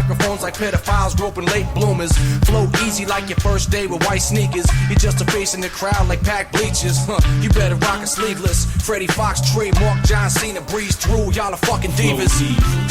microphones like pedophiles groping late bloomers. Flow easy like your first day with white sneakers. You're just a face in the crowd like packed bleachers. You better rock a sleeveless. Freddie Fox, trademark, John Cena breeze through. Y'all are fucking divas.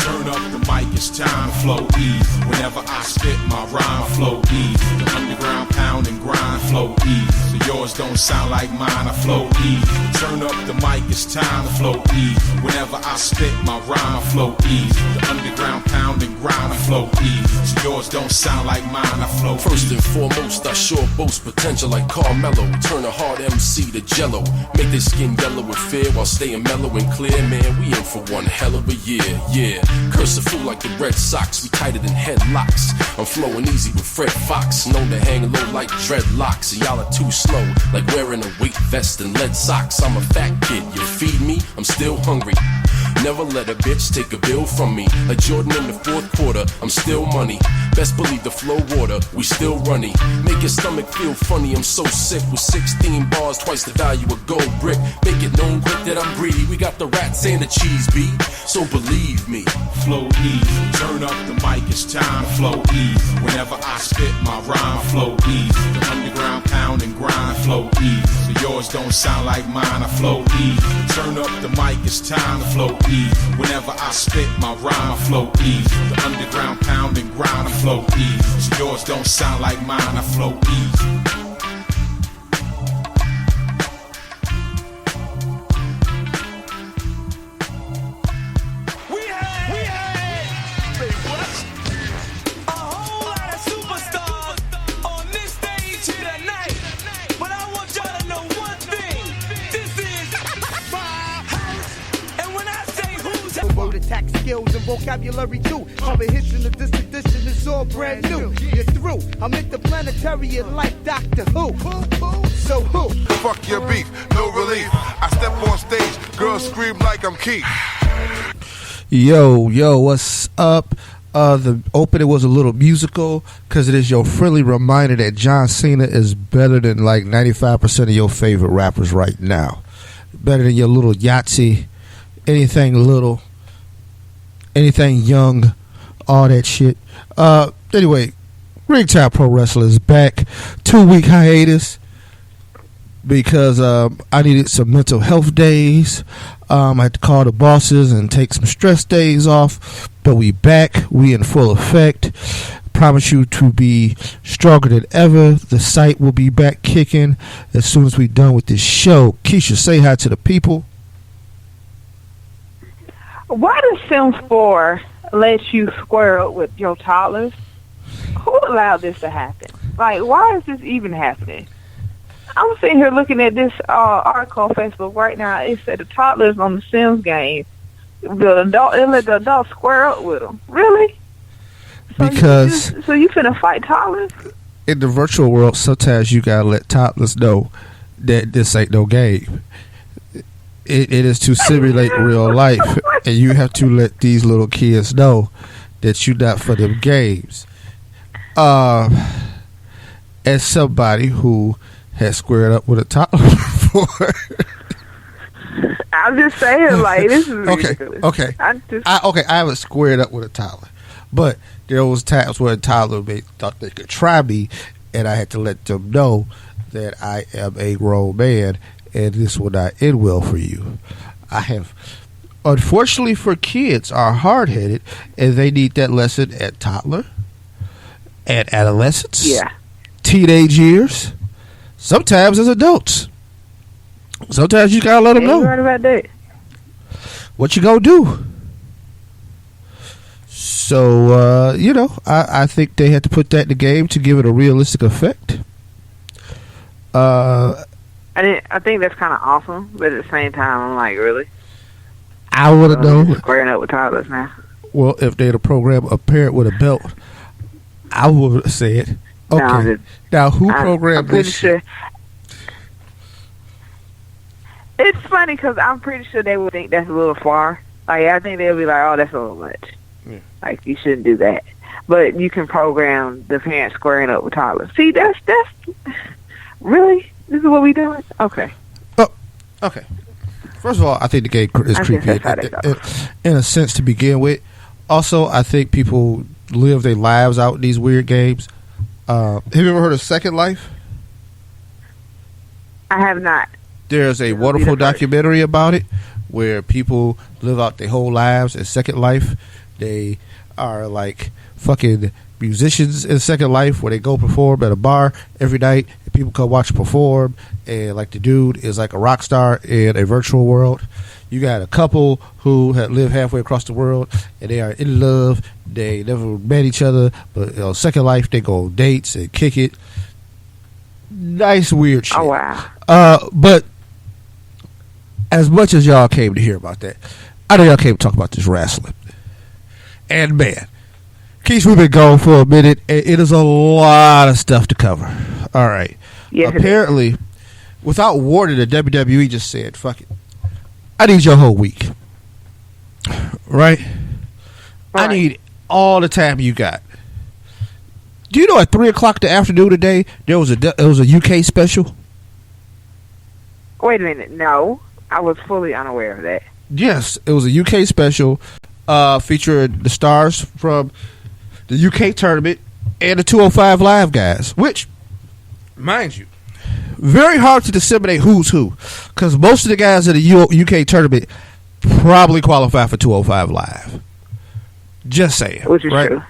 Turn up the mic, it's time to flow ease. Whenever I spit my rhyme, flow ease. The underground pound and grind, flow ease. So yours don't sound like mine, I flow ease. Turn up the mic, it's time to flow ease. Whenever I spit my rhyme, flow ease. The underground pound and grind, I flow ease. So yours don't sound like mine, I flow ease. First and foremost, I sure boast potential like Carmelo. Turn a hard MC to jello. Make their skin yellow with fear while staying mellow and clear. Man, we in for one hell of a year, yeah. Curse a fool like the Red Sox, we tighter than headlocks. I'm flowing easy with Fred Fox, known to hang low like dreadlocks. And y'all are too slow, like wearing a weight vest and lead socks. I'm a fat kid, you feed me, I'm still hungry. Never let a bitch take a bill from me. Like Jordan in the fourth quarter, I'm still money. Best believe the flow water, we still running. Make your stomach feel funny, I'm so sick. With 16 bars, twice the value of gold brick. Make it known quick that I'm greedy. We got the rats and the cheese beat, so believe me. Flow ease, turn up the mic, it's time to flow ease. Whenever I spit my rhyme, flow ease. The underground pound and grind, flow ease. So yours don't sound like mine, I flow ease. Turn up the mic, it's time to flow ease. Whenever I spit my rhyme, I flow ease. The underground pound and grind, I flow ease. So yours don't sound like mine, I flow ease. Attack skills and vocabulary too. All the hits in the disc edition is all brand new. You're through. I'm interplanetary like Doctor Who. So who? Fuck your beef, no relief. I step on stage, girls scream like I'm Keith. Yo, what's up? The opening was a little musical because it is your friendly reminder that John Cena is better than like 95% of your favorite rappers right now. Better than your little Yahtzee, anything little. Anything young, all that shit. Anyway, Ring Time Pro Wrestling is back. 2-week hiatus because I needed some mental health days. I had to call the bosses and take some stress days off. But we back. We in full effect. Promise you to be stronger than ever. The site will be back kicking as soon as we're done with this show. Keisha, say hi to the people. Why does Sims 4 let you square up with your toddlers? Who allowed this to happen? Like, why is this even happening? I'm sitting here looking at this article on Facebook right now. It said the toddlers on the Sims game, they let the adults square up with them. Really? Because so you finna fight toddlers? In the virtual world, sometimes you gotta let toddlers know that this ain't no game. It is to simulate real life, and you have to let these little kids know that you're not for them games. As somebody who has squared up with a toddler before, I'm just saying, like, this is ridiculous. Okay. I haven't squared up with a toddler, but there was times where a toddler thought they could try me, and I had to let them know that I am a grown man. And this will not end well for you. I have, unfortunately for kids, are hard-headed, and they need that lesson at toddler, at adolescence, teenage years, sometimes as adults. Sometimes you gotta let them know. Right about that. What you gonna do? So, I think they had to put that in the game to give it a realistic effect. I think that's kind of awesome, but at the same time, I'm like, really? I would have known. Squaring up with toddlers now. Well, if they had a program a parent with a belt, I would have said, okay. Now, who programmed this shit? It's funny because I'm pretty sure they would think that's a little far. Like, I think they'll be like, oh, that's a little much. Yeah. Like, you shouldn't do that. But you can program the parents squaring up with toddlers. See, that's really? This is what we doing? Okay. Oh, okay. First of all, I think the game is creepy in a sense to begin with. Also, I think people live their lives out in these weird games. Have you ever heard of Second Life? I have not. There's a wonderful documentary about it where people live out their whole lives in Second Life. They are like fucking musicians in Second Life where they go perform at a bar every night and people come watch perform, and like the dude is like a rock star in a virtual world. You got a couple who have lived halfway across the world and they are in love. They never met each other, but Second Life they go on dates and kick it. Nice weird shit. Oh wow. But as much as y'all came to hear about that, I know y'all came to talk about this wrestling. And man, Keith, we've been gone for a minute, and it is a lot of stuff to cover. All right. Yes, apparently, without warning, the WWE just said, fuck it. I need your whole week. Right? I need all the time you got. Do you know at 3 o'clock the afternoon today, there was a UK special? Wait a minute. No, I was fully unaware of that. Yes, it was a UK special featuring the stars from the UK tournament and the 205 Live guys, which, mind you, very hard to disseminate who's who, because most of the guys in the UK tournament probably qualify for 205 Live. Just saying. Which is right? true.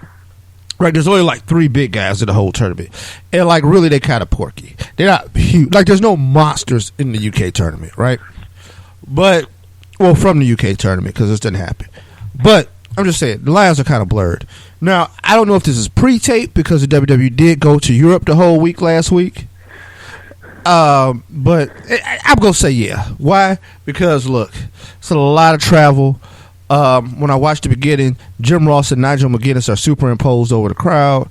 Right, there's only like 3 big guys in the whole tournament. And like really they kind of porky. They're not huge. Like there's no monsters in the UK tournament, right? But, well, from the UK tournament, because this didn't happen. But I'm just saying, the lines are kind of blurred. Now, I don't know if this is pre-tape because the WWE did go to Europe the whole week last week. But I'm going to say yeah. Why? Because, look, it's a lot of travel. When I watched the beginning, Jim Ross and Nigel McGuinness are superimposed over the crowd.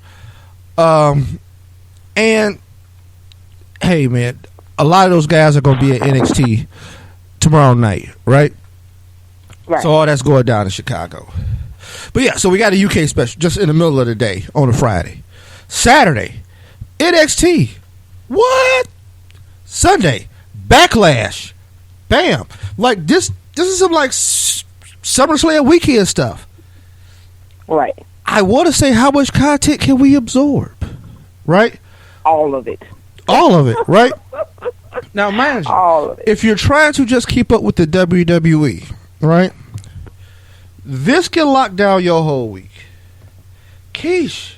And, hey, man, a lot of those guys are going to be at NXT tomorrow night, right? Right. So all that's going down in Chicago. But yeah, so we got a UK special just in the middle of the day on a Friday. Saturday, NXT. What? Sunday, Backlash. Bam. Like this is some like SummerSlam weekend stuff. Right. I want to say, how much content can we absorb? Right? All of it. All of it, right? Now, mind you, All of it. if you're trying to just keep up with the WWE, right, this can lock down your whole week. Keish,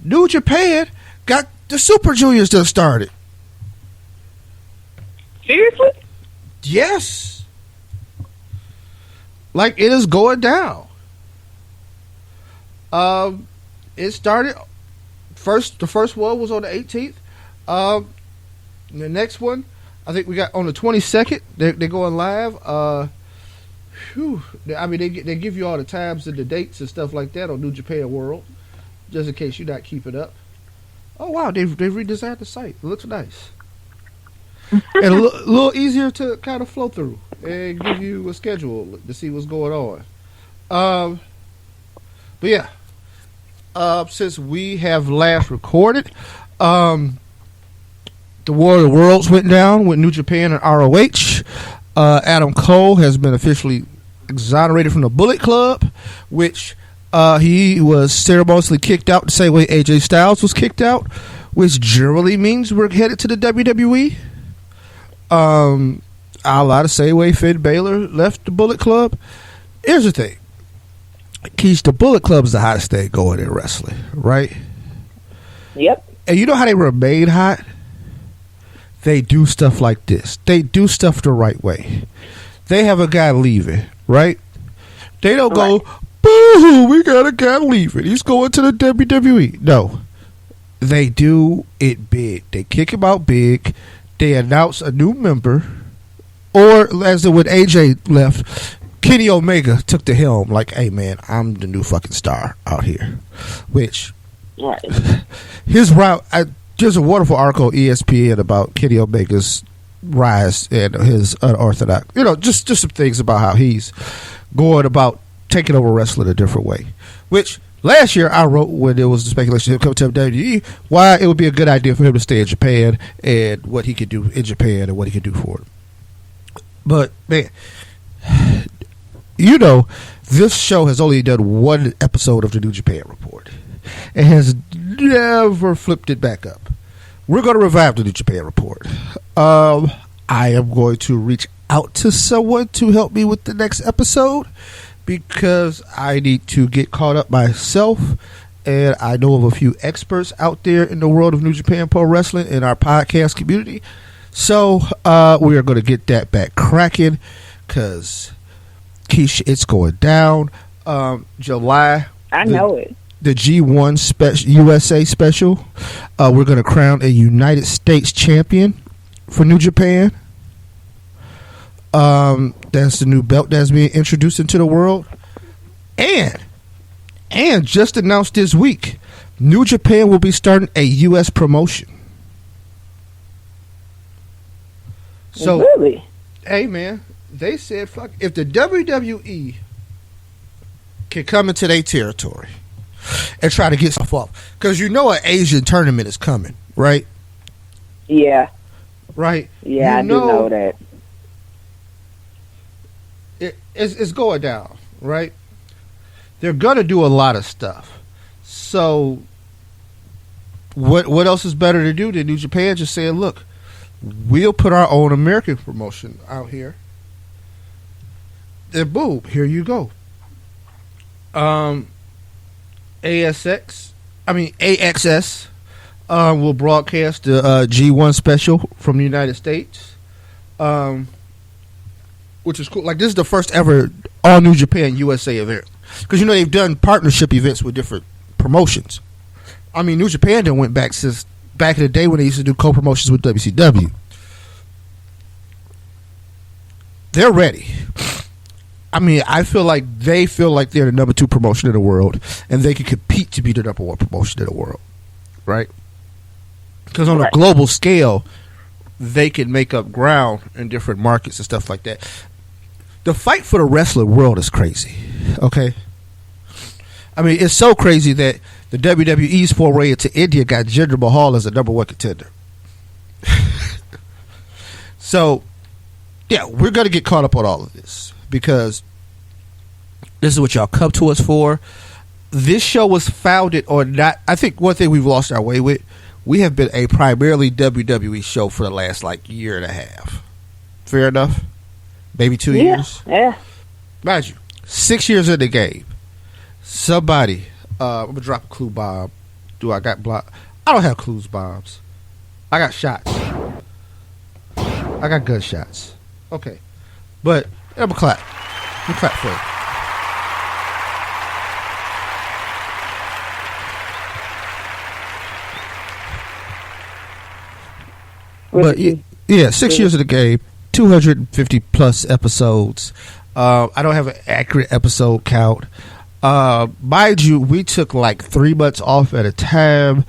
New Japan got the Super Juniors just started. Seriously? Yes. Like, it is going down. It started the first one was on the 18th. The next one, I think we got on the 22nd. They're going live. I mean, they give you all the times and the dates and stuff like that on New Japan World, just in case you're not keeping up. Oh wow, they've redesigned the site. It looks nice and a little easier to kind of flow through and give you a schedule to see what's going on. But yeah, since we have last recorded, the War of the Worlds went down with New Japan and ROH. Adam Cole has been officially exonerated from the Bullet Club, which he was ceremoniously kicked out the same way AJ Styles was kicked out, which generally means we're headed to the WWE. A lot the same way Finn Balor left the Bullet Club. Here's the thing. Keith, the Bullet Club is the hottest thing going in wrestling, right? Yep. And you know how they remain hot? They do stuff like this. They do stuff the right way. They have a guy leaving, right? They don't go, boo, we got a guy leaving. He's going to the WWE. No. They do it big. They kick him out big. They announce a new member. Or, as when AJ left, Kenny Omega took the helm like, hey, man, I'm the new fucking star out here. Which, right. His route... There's a wonderful article on ESPN about Kenny Omega's rise and his unorthodox, just some things about how he's going about taking over wrestling a different way. Which last year I wrote when there was the speculation of him coming to WWE, why it would be a good idea for him to stay in Japan and what he could do in Japan and what he could do for it. But man, this show has only done one episode of the New Japan Report. and has never flipped it back up. We're going to revive the New Japan Report. I am going to reach out to someone to help me with the next episode because I need to get caught up myself, and I know of a few experts out there in the world of New Japan Pro Wrestling in our podcast community. So we are going to get that back cracking because, Keisha, it's going down. July. I know it. The G1 USA special. We're going to crown a United States champion for New Japan. That's the new belt that's being introduced into the world. And just announced this week, New Japan will be starting a U.S. promotion. So, really? Hey, man, they said, fuck, if the WWE can come into their territory and try to get stuff off, because you know an Asian tournament is coming, right? Yeah. Right? Yeah, I do know that. It's going down, right? They're going to do a lot of stuff. So, what else is better to do than New Japan just saying, look, we'll put our own American promotion out here. And boom, here you go. AXS will broadcast the G1 special from the United States, which is cool. Like, this is the first ever all New Japan USA event, because you know they've done partnership events with different promotions. I mean, New Japan done went back since back in the day when they used to do co-promotions with WCW. They're ready. I mean, I feel like they feel like they're the number 2 promotion in the world, and they can compete to be the number 1 promotion in the world, right? Because on a global scale, they can make up ground in different markets and stuff like that. The fight for the wrestling world is crazy, okay? I mean, it's so crazy that the WWE's foray into India got Jinder Mahal as a number 1 contender. So, yeah, we're going to get caught up on all of this, because this is what y'all come to us for. This show was founded on not... I think one thing we've lost our way with, we have been a primarily WWE show for the last, year and a half. Fair enough? Maybe 2 years? Yeah. Mind you, 6 years in the game. Somebody... I'm going to drop a clue bomb. Do I got block? I don't have clues bombs. I got shots. I got gunshots. Okay. But... I'm going to clap. I'm going to clap for it. But yeah, 6 years of the game, 250 plus episodes. I don't have an accurate episode count. Mind you, we took 3 months off at a time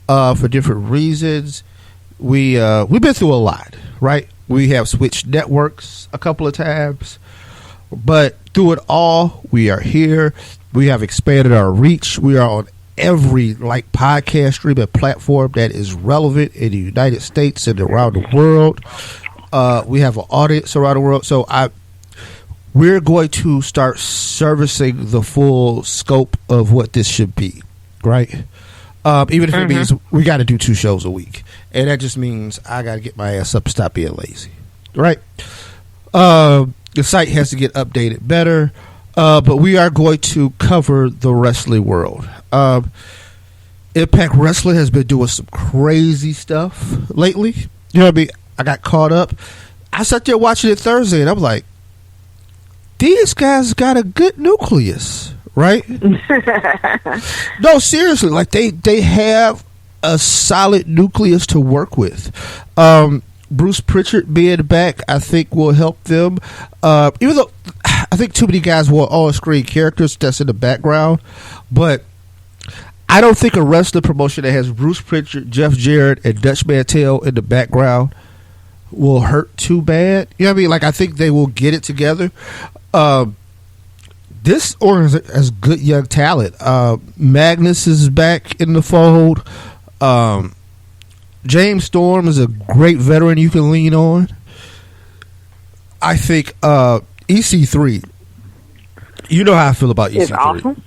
for different reasons. We've been through a lot, right? We have switched networks a couple of times, but through it all, we are here. We have expanded our reach. We are on every podcast streaming platform that is relevant in the United States and around the world. We have an audience around the world, so we're going to start servicing the full scope of what this should be, right? Even if it means we got to do 2 shows a week, and that just means I got to get my ass up and stop being lazy, right? The site has to get updated better. But we are going to cover the wrestling world. Impact Wrestling has been doing some crazy stuff lately. You know what I mean? I got caught up. I sat there watching it Thursday, and I'm like, these guys got a good nucleus, right? No, seriously. They have a solid nucleus to work with. Bruce Pritchard being back, I think, will help them. Even though I think too many guys want on-screen characters that's in the background, but I don't think a wrestling promotion that has Bruce Pritchard, Jeff Jarrett, and Dutch Mantell in the background will hurt too bad. You know what I mean? I think they will get it together. This organization has good young talent. Magnus is back in the fold. James Storm is a great veteran you can lean on. I think EC3, you know how I feel about EC3. It's awesome.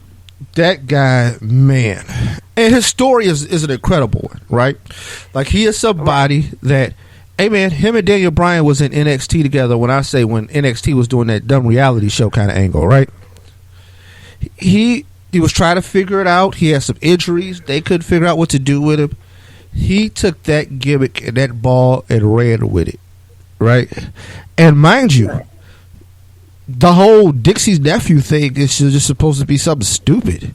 that guy, man, and his story is an incredible one, right? Like, he is somebody that, hey man, him and Daniel Bryan was in NXT together. When NXT was doing that dumb reality show kind of angle, right? He was trying to figure it out. He had some injuries. They couldn't figure out what to do with him. He took that gimmick and that ball and ran with it, right? And mind you, the whole Dixie's nephew thing is just supposed to be something stupid.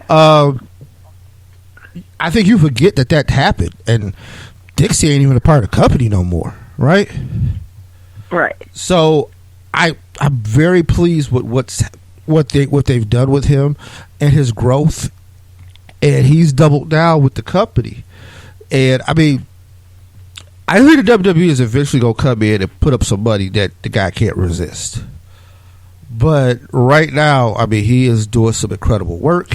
I think you forget that happened, and Dixie ain't even a part of the company no more, right? Right. So I'm very pleased with what they've done with him and his growth, and he's doubled down with the company. And I mean, I think the WWE is eventually gonna come in and put up some money that the guy can't resist. But right now, I mean, he is doing some incredible work.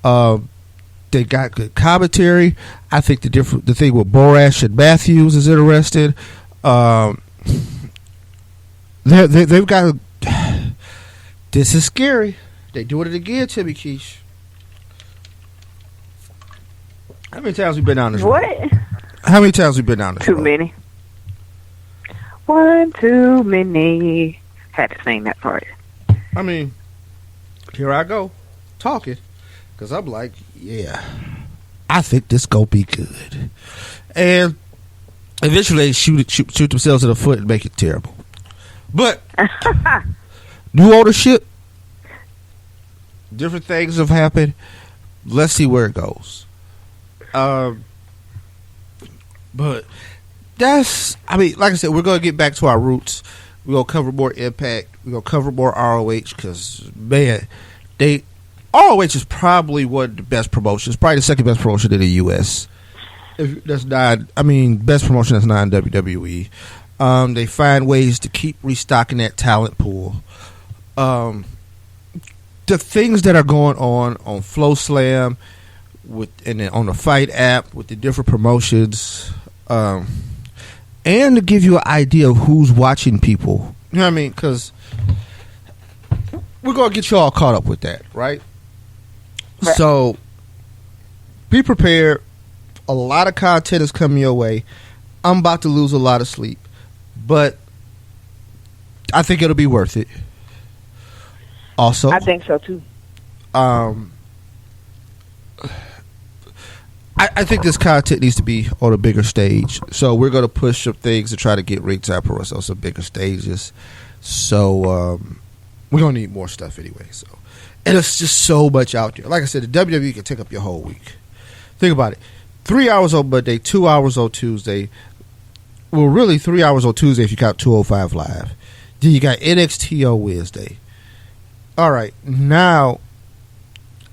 They got good commentary. I think the thing with Borash and Matthews is interesting. They've got. This is scary. They doing it again, Timmy Keish. How many times we been down this road? What? How many times we been down this road? Too many. One too many. Had to sing that part. I mean, here I go, talking, because I'm like, yeah, I think this gonna be good. And eventually they shoot themselves in the foot and make it terrible. But new ownership, different things have happened. Let's see where it goes. But that's, I mean, like I said, we're gonna get back to our roots. We're going to cover more Impact. We're going to cover more ROH because, man, ROH is probably one of the best promotions, probably the second best promotion in the U.S. Best promotion that's not in WWE. They find ways to keep restocking that talent pool. The things that are going on FloSlam and then on the Fight app with the different promotions, and to give you an idea of who's watching people. You know what I mean? Because we're going to get you all caught up with that, right? So be prepared. A lot of content is coming your way. I'm about to lose a lot of sleep, but I think it'll be worth it. Also, I think so too. I think this content needs to be on a bigger stage. So we're going to push some things to try to get ringside for us on some bigger stages. So we're going to need more stuff anyway. So, and it's just so much out there. Like I said, the WWE can take up your whole week. Think about it. 3 hours on Monday, 2 hours on Tuesday. Well, really 3 hours on Tuesday if you count 205 Live. Then you got NXT on Wednesday. All right, now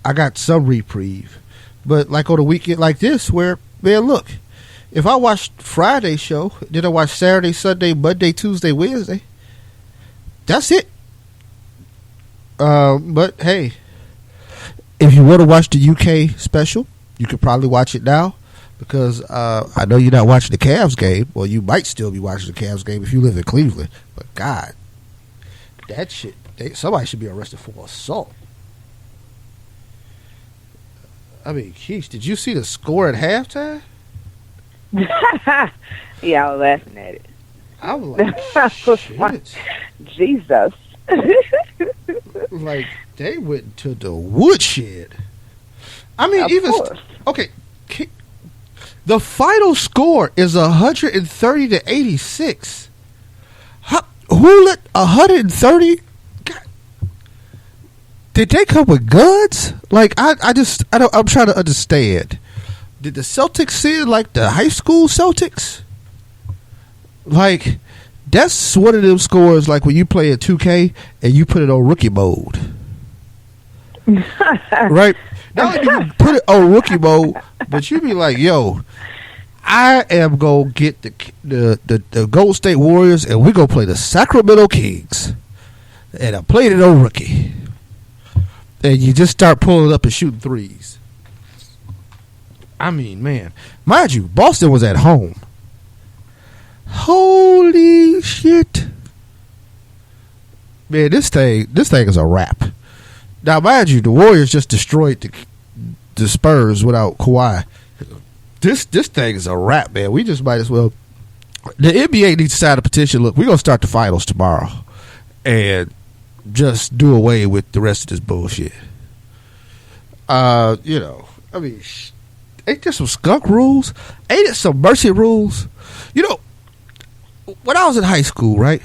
I got some reprieve. But like on a weekend like this, where, man, look, if I watched Friday's show, then I watch Saturday, Sunday, Monday, Tuesday, Wednesday, that's it. But hey, if you want to watch the UK special, you could probably watch it now because I know you're not watching the Cavs game. Well, you might still be watching the Cavs game if you live in Cleveland. But God, that shit, somebody should be arrested for assault. I mean, Keith, did you see the score at halftime? Yeah, I was laughing at it. I was like, shit. Jesus. Like, they went to the woodshed. I mean, okay, the final score is 130 to 86. Who let 130? Did they come with guns? Like, I'm trying to understand. Did the Celtics see it like the high school Celtics? Like, that's one of them scores like when you play a 2K and you put it on rookie mode. Right? Not only you put it on rookie mode, but you be like, yo, I am going to get the Golden State Warriors and we're going to play the Sacramento Kings. And I played it on rookie. And you just start pulling up and shooting threes. I mean, man. Mind you, Boston was at home. Holy shit. Man, this thing is a wrap. Now, mind you, the Warriors just destroyed the Spurs without Kawhi. This thing is a wrap, man. We just might as well. The NBA needs to sign a petition. Look, we're going to start the finals tomorrow and just do away with the rest of this bullshit. I mean, ain't there some skunk rules? Ain't it some mercy rules? When I was in high school, right,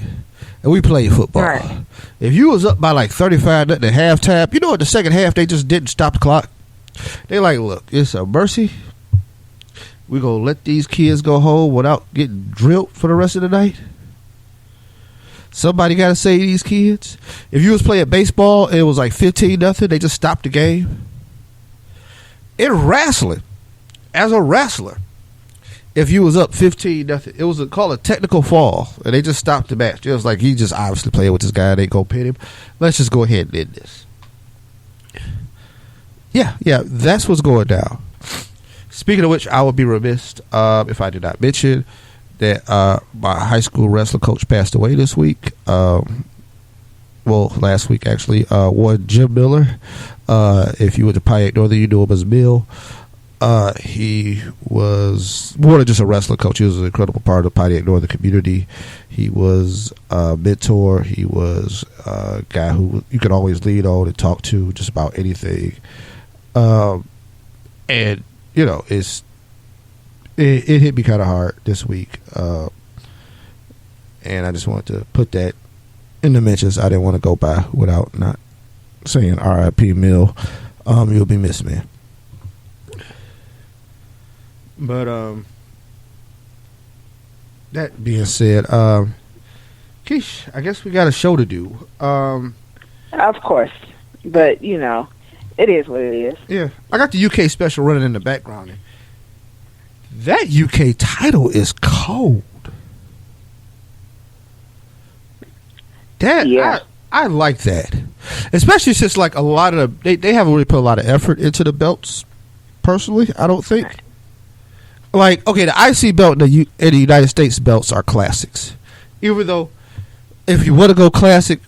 and we played football, Right. if you was up by like 35 at halftime, at the second half, they just didn't stop the clock. They like, look, it's a mercy. We're going to let these kids go home without getting drilled for the rest of the night. Somebody got to save these kids. If you was playing baseball, it was like 15-0. They just stopped the game. In wrestling, as a wrestler, if you was up 15-0, it was called a technical fall, and they just stopped the match. It was like, he just obviously playing with this guy. They go pin him. Let's just go ahead and end this. Yeah, that's what's going down. Speaking of which, I would be remiss if I did not mention that my high school wrestling coach passed away this week. Last week actually. One Jim Miller. If you went to Pontiac Northern, you knew him as Bill. He was more than just a wrestling coach. He was an incredible part of the Pontiac Northern community. He was a mentor. He was a guy who you could always lean on and talk to just about anything. And it hit me kind of hard this week, and I just wanted to put that in the mentions. I didn't want to go by without not saying R.I.P. Mill. You'll be missed, man. But that being said, Keish, I guess we got a show to do. Of course, but it is what it is. Yeah, I got the UK special running in the background. That UK title is cold. I like that, especially since like a lot of they haven't really put a lot of effort into the belts. Personally, I don't think. Like, okay, the IC belt and the United States belts are classics. Even though, if you want to go classic,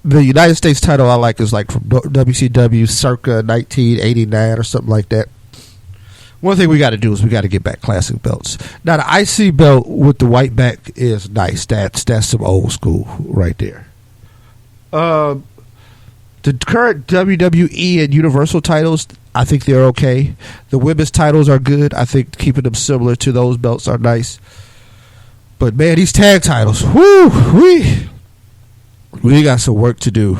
the United States title I like is like from WCW circa 1989 or something like that. One thing we got to do is we got to get back classic belts. Now the IC belt with the white back is nice. That's some old school right there. The current WWE and Universal titles, I think they're okay. The women's titles are good. I think keeping them similar to those belts are nice. But man, these tag titles, we got some work to do.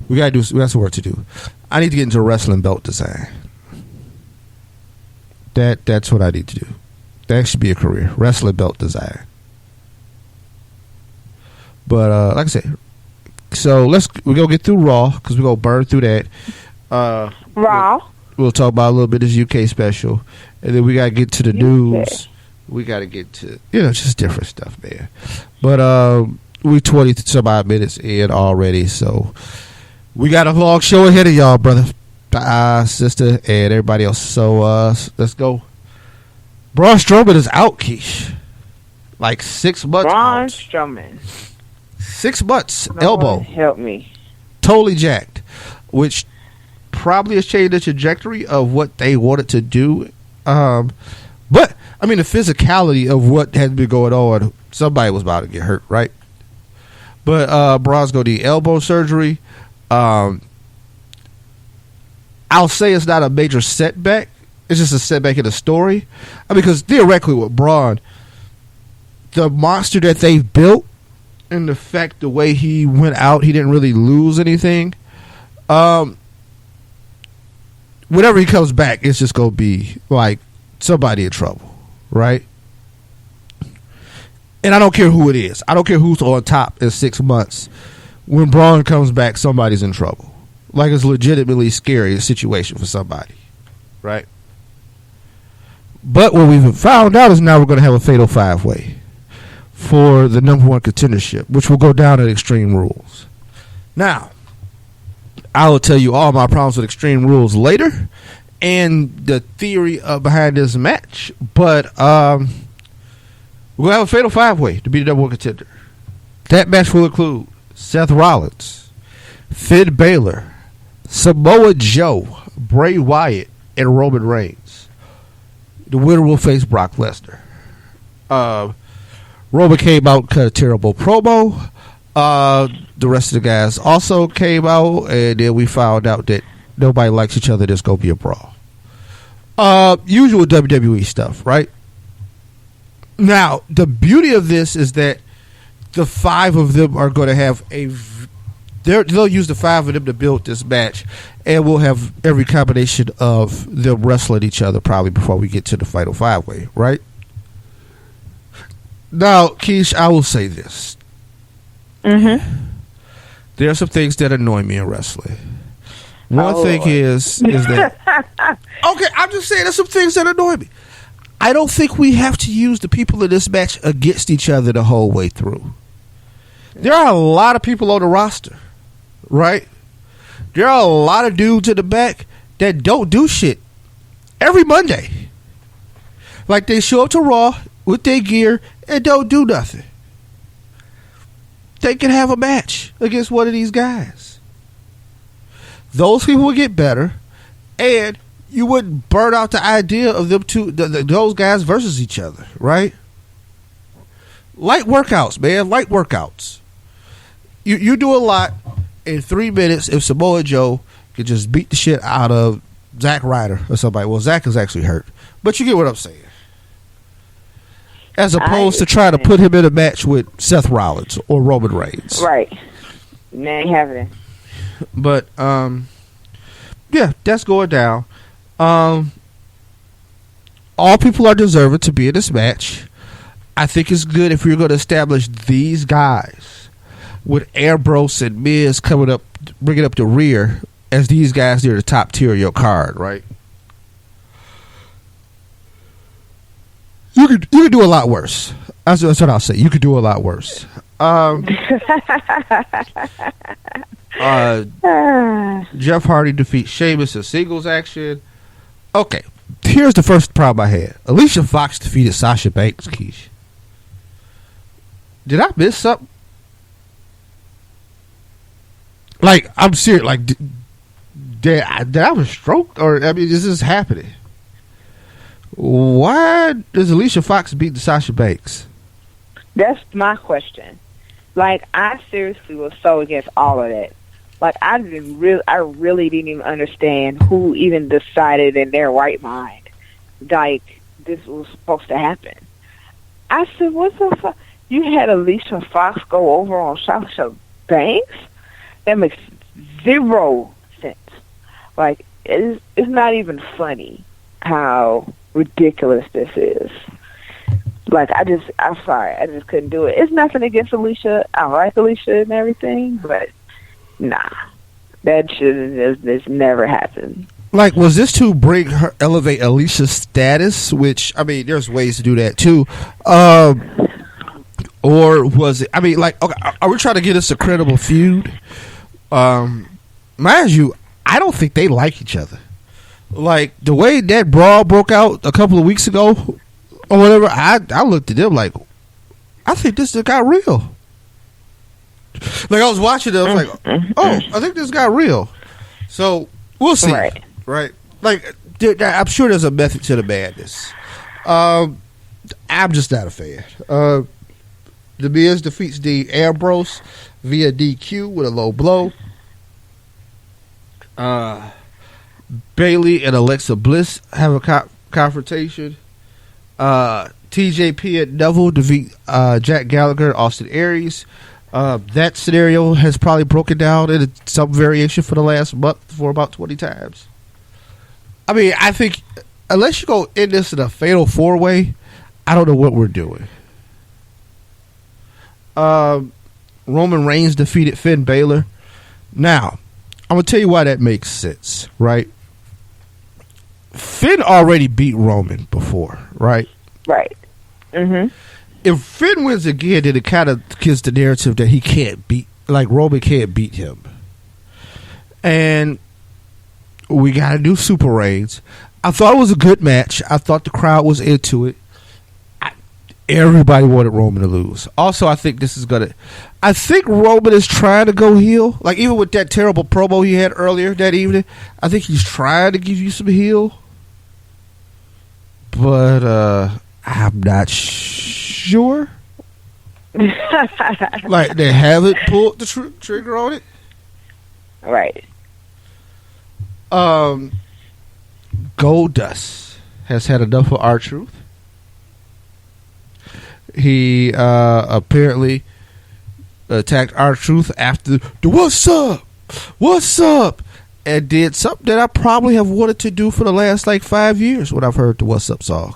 We got some work to do. I need to get into wrestling belt design. That's what I need to do. That should be a career. Wrestling belt design. But like I said, so we're gonna get through Raw because we're gonna burn through that. Raw. We'll talk about a little bit of this UK special, and then we gotta get to the news. We gotta get to just different stuff, man. But we 20 some odd minutes in already, so we got a long show ahead of y'all, brother, sister, and everybody else. So let's go. Braun Strowman is out, Keish. Like 6 months. Braun Strowman. 6 months. Lord, elbow. help me. Totally jacked, which probably has changed the trajectory of what they wanted to do. But I mean, the physicality of what had been going on, somebody was about to get hurt, right? But Braun's going to need elbow surgery. I'll say it's not a major setback. It's just a setback in the story. Because theoretically with Braun, the monster that they've built and the fact the way he went out, he didn't really lose anything. Whenever he comes back, it's just going to be like somebody in trouble, right? And I don't care who it is. I don't care who's on top in 6 months. When Braun comes back, somebody's in trouble. Like, it's legitimately scary situation for somebody, right? But what we've found out is now we're going to have a fatal 5-way for the #1 contendership, which will go down at Extreme Rules. Now, I will tell you all my problems with Extreme Rules later and the theory behind this match. But we're going to have a fatal 5-way to be the #1 contender. That match will include Seth Rollins Finn Balor, Samoa Joe, Bray Wyatt, and Roman Reigns. The winner will face Brock Lesnar. Roman came out and cut a terrible promo. The rest of the guys also came out, and then we found out that nobody likes each other. There's going to be a brawl. Usual WWE stuff, right? Now, the beauty of this is that the 5 of them are going to have they'll use the 5 of them to build this match, and we'll have every combination of them wrestling each other probably before we get to the Fatal 5-Way, right? Now, Keish, I will say this. Mm-hmm. There are some things that annoy me in wrestling. One thing is that okay, I'm just saying there's some things that annoy me. I don't think we have to use the people in this match against each other the whole way through. There are a lot of people on the roster, right? There are a lot of dudes in the back that don't do shit every Monday. Like they show up to Raw with their gear and don't do nothing. They can have a match against one of these guys. Those people would get better, and you wouldn't burn out the idea of them those guys versus each other, right? Light workouts, man. Light workouts. You do a lot in 3 minutes if Samoa Joe could just beat the shit out of Zack Ryder or somebody. Well, Zack is actually hurt, but you get what I'm saying. As opposed to trying to put him in a match with Seth Rollins or Roman Reigns. Right. Man, having it. But, yeah, that's going down. All people are deserving to be in this match. I think it's good if you're going to establish these guys with Ambrose and Miz coming up, bringing up the rear as these guys near the top tier of your card, right? You could do a lot worse. That's what I'll say. You could do a lot worse. Jeff Hardy defeats Sheamus in singles action. Okay, here's the first problem I had. Alicia Fox defeated Sasha Banks, Keish. Did I miss something? Like, I'm serious. Like, did I have a stroke? Or, I mean, is this happening? Why does Alicia Fox beat Sasha Banks? That's my question. Like, I seriously was so against all of that. Like, I really didn't even understand who even decided in their right mind, like, this was supposed to happen. I said, what the fuck? You had Alicia Fox go over on Sasha Banks? That makes zero sense. Like, it's not even funny how ridiculous this is. Like, I'm sorry, I just couldn't do it. It's nothing against Alicia. I like Alicia and everything, but nah, that should have never happened. Like, was this to elevate Alicia's status? Which, I mean, there's ways to do that too. Or was it? I mean, like, okay, are we trying to get us a credible feud? Mind you, I don't think they like each other. Like, the way that brawl broke out a couple of weeks ago, or whatever, I looked at them like, I think this got real. Like, I was watching it, I was like, oh, I think this got real. So, we'll see. Right? Like, I'm sure there's a method to the madness. I'm just not a fan. The Miz defeats Dean Ambrose via DQ with a low blow. Bayley and Alexa Bliss have a confrontation. TJP and Neville defeat Jack Gallagher and Austin Aries. That scenario has probably broken down in some variation for the last month for about 20 times. I mean, I think unless you go in this in a fatal 4-way, I don't know what we're doing. Roman Reigns defeated Finn Balor. Now, I'm going to tell you why that makes sense, right? Finn already beat Roman before, right? Right. Mm-hmm. If Finn wins again, then it kind of gives the narrative that he can't beat, like Roman can't beat him. And we got to do Super Reigns. I thought it was a good match. I thought the crowd was into it. everybody wanted Roman to lose. Also, I think Roman is trying to go heel. Like, even with that terrible promo he had earlier that evening, I think he's trying to give you some heel. But I'm not sure. Like, they haven't pulled the trigger on it. Right. Goldust has had enough of R-Truth. He apparently attacked R-Truth after the what's up, and did something that I probably have wanted to do for the last 5 years when I've heard the What's Up song.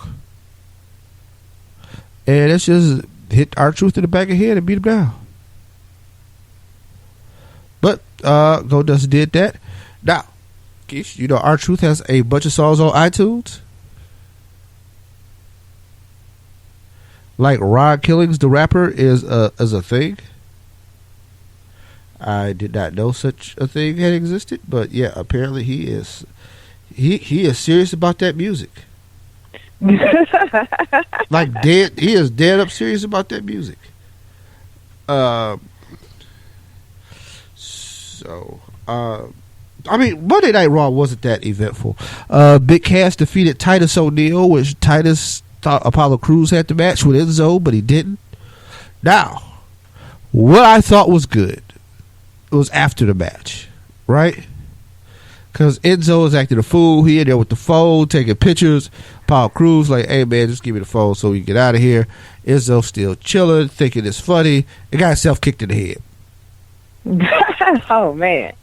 And it's just hit R-Truth in the back of the head and beat him down. But Goldust did that. Now, Keish, you know R-Truth has a bunch of songs on iTunes. Like Rod Killings, the rapper, is a thing. I did not know such a thing had existed, but yeah, apparently he is serious about that music. Like dead, he is dead up serious about that music. I mean, Monday Night Raw wasn't that eventful. Big Cass defeated Titus O'Neil, which Titus thought Apollo Crews had the match with Enzo, but he didn't. Now, what I thought was good was after the match, right? Because Enzo is acting a fool. He in there with the phone, taking pictures. Apollo Crews like, hey man, just give me the phone so we can get out of here. Enzo still chilling, thinking it's funny. It got himself kicked in the head. Oh man.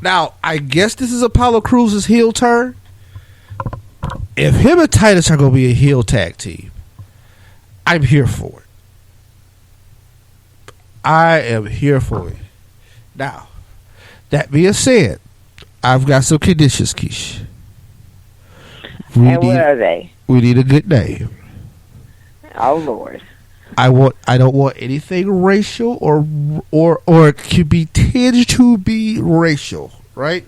Now, I guess this is Apollo Crews' heel turn. If him and Titus are going to be a heel tag team, I'm here for it. I am here for it. Now, that being said, I've got some conditions, Keish. What are they? We need a good name. Oh Lord. I don't want anything racial or it could be tinged to be racial, right?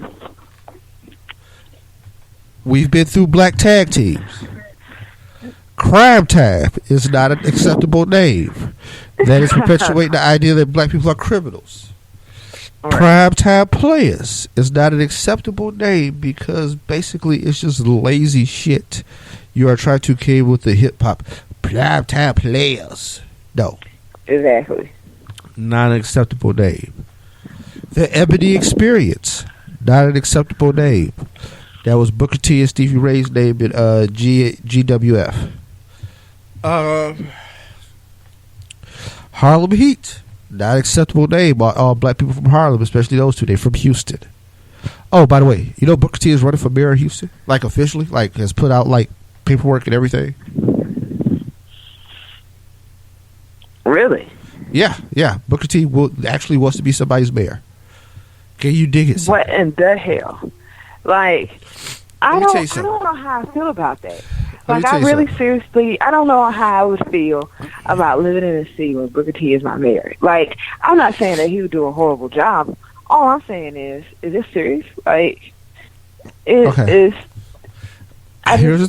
We've been through black tag teams. Crime Time is not an acceptable name. That is perpetuating the idea that black people are criminals. Right. Prime Time Players is not an acceptable name because basically it's just lazy shit. You are trying to came with the hip hop. Prime Time Players. No. Exactly. Not an acceptable name. The Ebony Experience. Not an acceptable name. That was Booker T and Stevie Ray's name in GWF. Harlem Heat. Not acceptable name. All black people from Harlem, especially those two. They're from Houston. Oh, by the way, you know Booker T is running for mayor of Houston? Like officially? Like has put out like paperwork and everything? Really? Yeah. Booker T actually wants to be somebody's mayor. Can you dig it? What in the hell? Like, I don't know how I feel about that. Like, I really seriously, I don't know how I would feel about living in a city where Booker T is my mayor. Like, I'm not saying that he would do a horrible job. All I'm saying is this serious? Like, here's the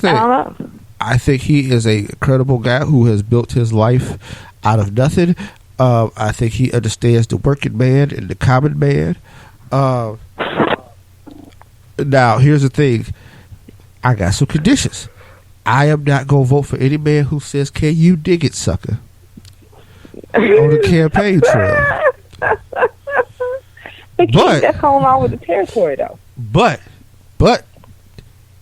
thing. I don't know. I think he is a credible guy who has built his life out of nothing. I think he understands the working man and the common man. Now, here's the thing. I got some conditions. I am not going to vote for any man who says, can you dig it, sucker? On the campaign trail. But that's going along with the territory, though. But,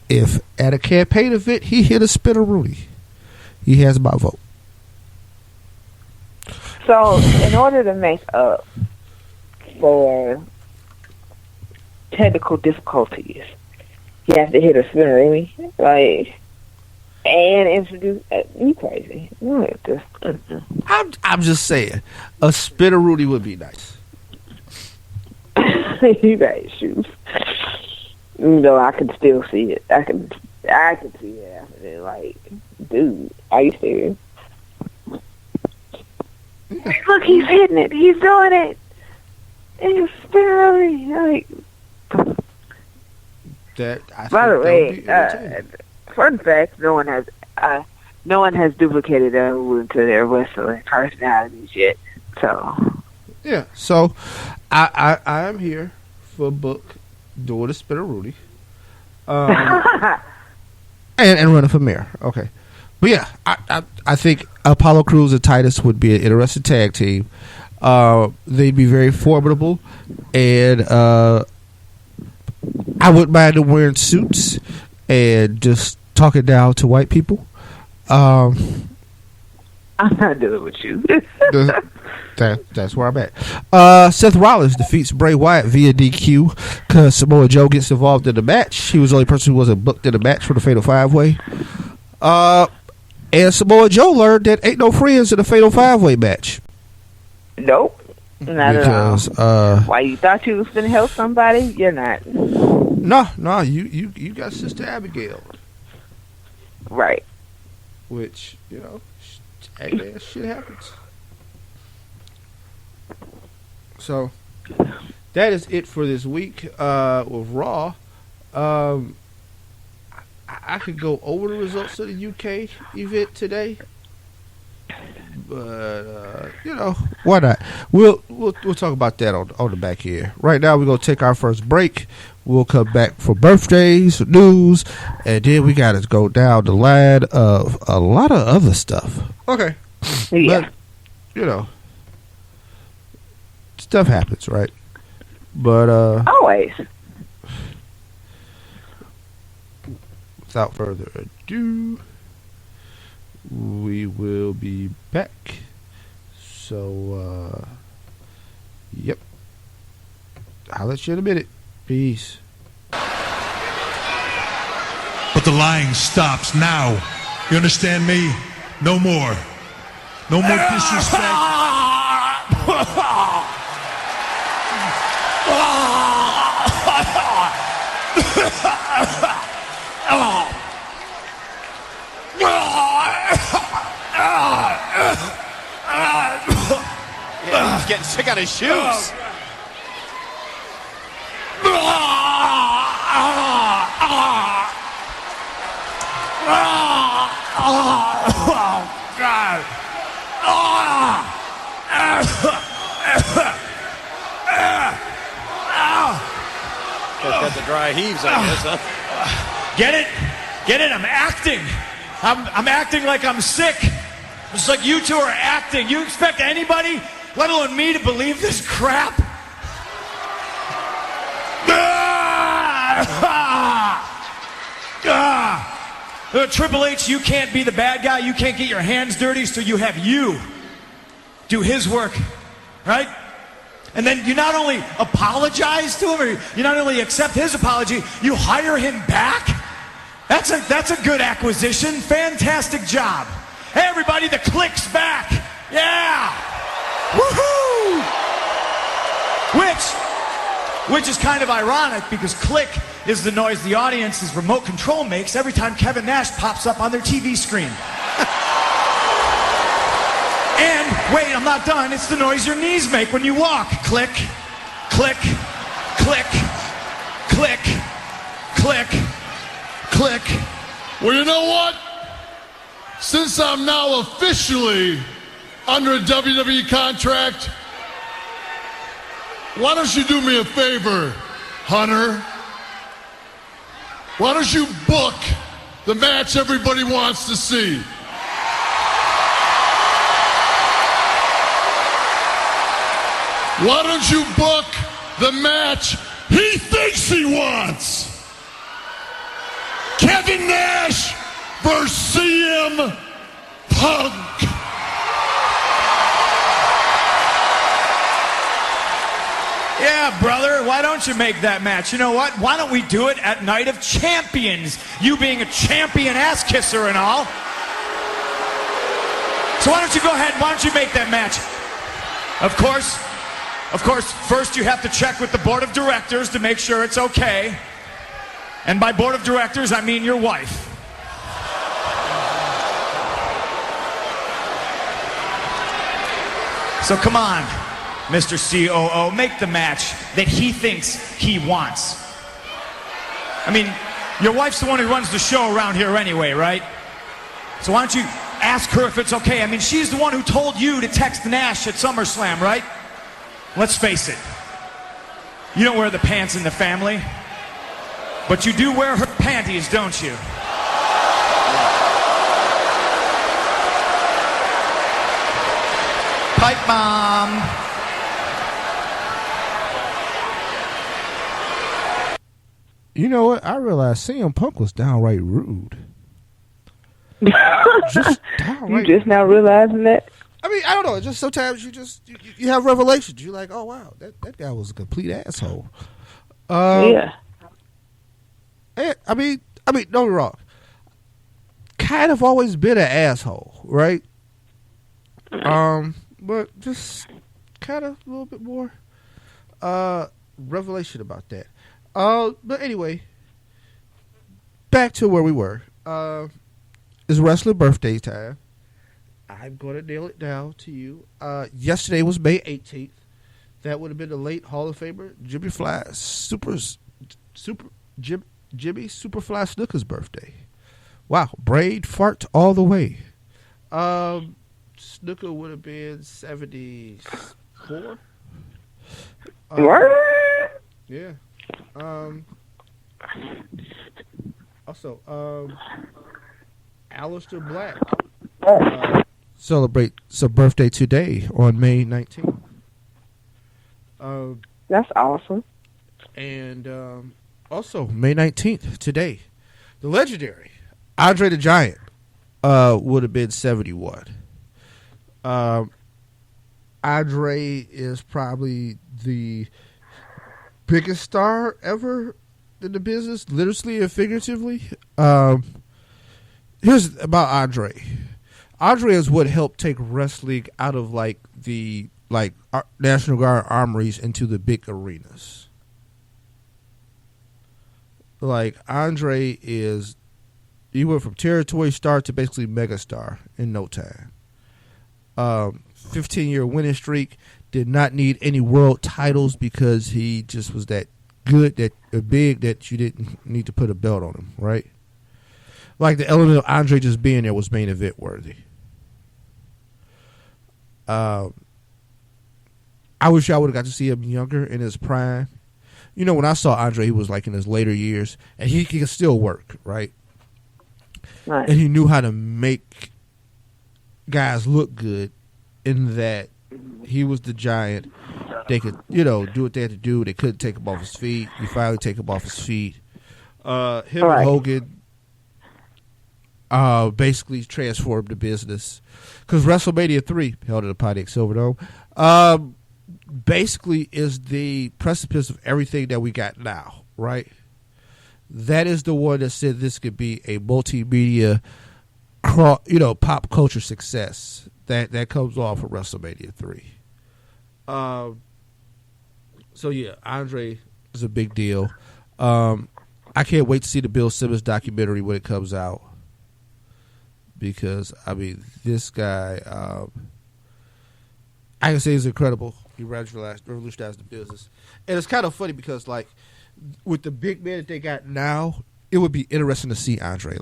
if at a campaign event he hit a spinneroonie, he has my vote. So, in order to make up for technical difficulties, you have to hit a spinneroonie, like, and introduce you crazy. I'm just saying, a spinneroonie would be nice. You guys shoot. No, I can still see it. I can see it happening. Like, dude, are you serious? Look, he's hitting it. He's doing it. It's spinneroonie. Like, that. By the way, fun fact: no no one has duplicated that into their wrestling personalities yet. So yeah, so I am here for a book doing the Spinner Rudy, and running for mayor. Okay, but yeah, I think Apollo Crews and Titus would be an interesting tag team. They'd be very formidable, and I wouldn't mind them wearing suits and just talking down to white people. I'm not doing with you. That's where I'm at. Seth Rollins defeats Bray Wyatt via DQ because Samoa Joe gets involved in the match. He was the only person who wasn't booked in the match for the Fatal 5-Way. And Samoa Joe learned that ain't no friends in the Fatal 5-Way match. Nope. Not because, at all. Why you thought you was gonna help somebody? You're not. No, you got Sister Abigail. Right. Which, you know, shit happens. So that is it for this week with Raw. I could go over the results of the UK event today, but you know, why not? We'll talk about that on the back here. Right now, we're gonna take our first break. We'll come back for birthdays, news, and then we gotta go down the line of a lot of other stuff. Okay, yeah, but, you know, stuff happens, right? But always. Without further ado, we will be back. So, yep. I'll let you in a minute. Peace. But the lying stops now. You understand me? No more. No more disrespect. Yeah, he's getting sick out of his shoes. God. Got the dry heaves on this, huh? Get it? Get it? I'm acting. I'm acting like I'm sick. Just like you two are acting. You expect anybody, let alone me, to believe this crap? Triple H, you can't be the bad guy. You can't get your hands dirty, so you have you do his work, right? And then you not only apologize to him, or you not only accept his apology, you hire him back. That's a good acquisition. Fantastic job. Hey, everybody, the Click's back. Yeah. Woohoo! Which is kind of ironic because Click is the noise the audience's remote control makes every time Kevin Nash pops up on their TV screen. And, wait, I'm not done. It's the noise your knees make when you walk. Click, click, click, click, click, click. Well, you know what? Since I'm now officially under a WWE contract, why don't you do me a favor, Hunter? Why don't you book the match everybody wants to see? Why don't you book the match he thinks he wants? Kevin Nash versus CM Punk. Yeah, brother, why don't you make that match? You know what? Why don't we do it at Night of Champions? You being a champion ass kisser and all. So why don't you go ahead, why don't you make that match? Of course, first you have to check with the board of directors to make sure it's okay. And by board of directors, I mean your wife. So come on, Mr. COO, make the match that he thinks he wants. I mean, your wife's the one who runs the show around here anyway, right? So why don't you ask her if it's okay? I mean, she's the one who told you to text Nash at SummerSlam, right? Let's face it. You don't wear the pants in the family, but you do wear her panties, don't you? Pipe bomb. You know what? I realized CM Punk was downright rude. Just downright. You just now realizing that? I mean, I don't know. Just sometimes you have revelations. You're like, oh wow, that guy was a complete asshole. Yeah. I mean, don't get me wrong. Kind of always been an asshole, right? But just kind of a little bit more revelation about that. But anyway, back to where we were. It's wrestling birthday time. I'm going to nail it down to you. Yesterday was May 18th. That would have been the late Hall of Famer Jimmy Superfly Snooker's birthday. Wow, braid fart all the way. Snooker would have been 74. What? Yeah. Also, Aleister Black celebrates a birthday today on May 19th. That's awesome. And also, May 19th, today, the legendary Andre the Giant would have been 71. Andre is probably the biggest star ever in the business, literally and figuratively. Here's about Andre. Andre is what helped take wrestling out of the National Guard armories into the big arenas. Andre he went from territory star to basically mega star in no time. 15-year winning streak, did not need any world titles because he just was that good, that big that you didn't need to put a belt on him, right? The element of Andre just being there was main event worthy. I wish I would have got to see him younger in his prime. You know, when I saw Andre, he was in his later years, and he could still work, right? Right. And he knew how to make guys look good in that he was the Giant. They could, do what they had to do. They couldn't take him off his feet. You finally take him off his feet. Him and Hogan basically transformed the business. Because WrestleMania 3, held at the Pontiac Silverdome, basically is the precipice of everything that we got now, right? That is the one that said this could be a multimedia, pop culture success. That comes off of WrestleMania 3. So yeah, Andre is a big deal. I can't wait to see the Bill Simmons documentary when it comes out, because this guy, I can say he's incredible. He revolutionized the business, and it's kind of funny because with the big man that they got now, it would be interesting to see Andre.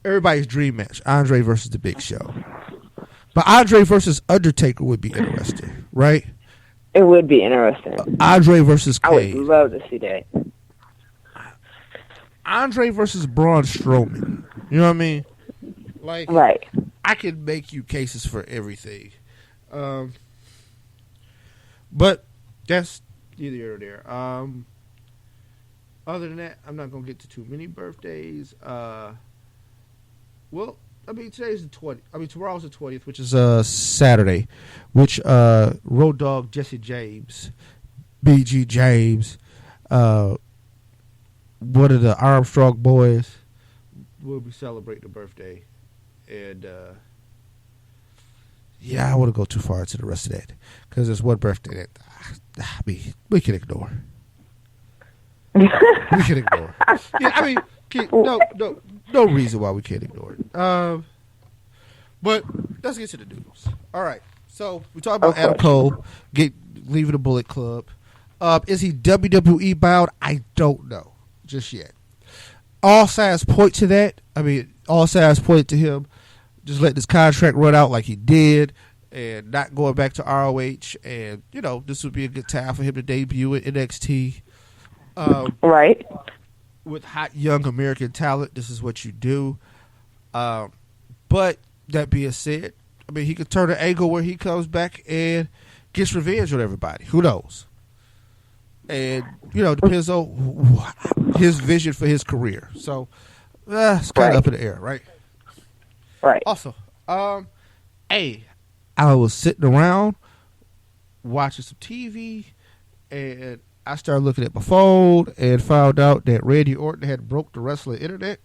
Everybody's dream match, Andre versus the Big Show. But Andre versus Undertaker would be interesting, right? It would be interesting. Andre versus Cage. I would love to see that. Andre versus Braun Strowman. You know what I mean? Right. I can make you cases for everything. But that's neither here nor there. Other than that, I'm not going to get to too many birthdays. Today's the 20th. Tomorrow's the 20th, which is Saturday, which Road Dogg Jesse James, BG James, one of the Armstrong boys, will be celebrating a birthday. And I wouldn't go too far into the rest of that, because there's one birthday that we can ignore. We can ignore. No reason why we can't ignore it. But let's get to the news. All right. So we talked about Adam Cole leaving the Bullet Club. Is he WWE bound? I don't know just yet. All signs point to that. All signs point to him just let this contract run out like he did, and not going back to ROH. And this would be a good time for him to debut at NXT. Right. With hot young American talent, this is what you do. But that being said, I mean, he could turn an angle where he comes back and gets revenge on everybody. Who knows? And, depends on his vision for his career. So, it's kind of up in the air, right? Right. Also, I was sitting around watching some TV, and I started looking at my phone and found out that Randy Orton had broke the wrestling internet,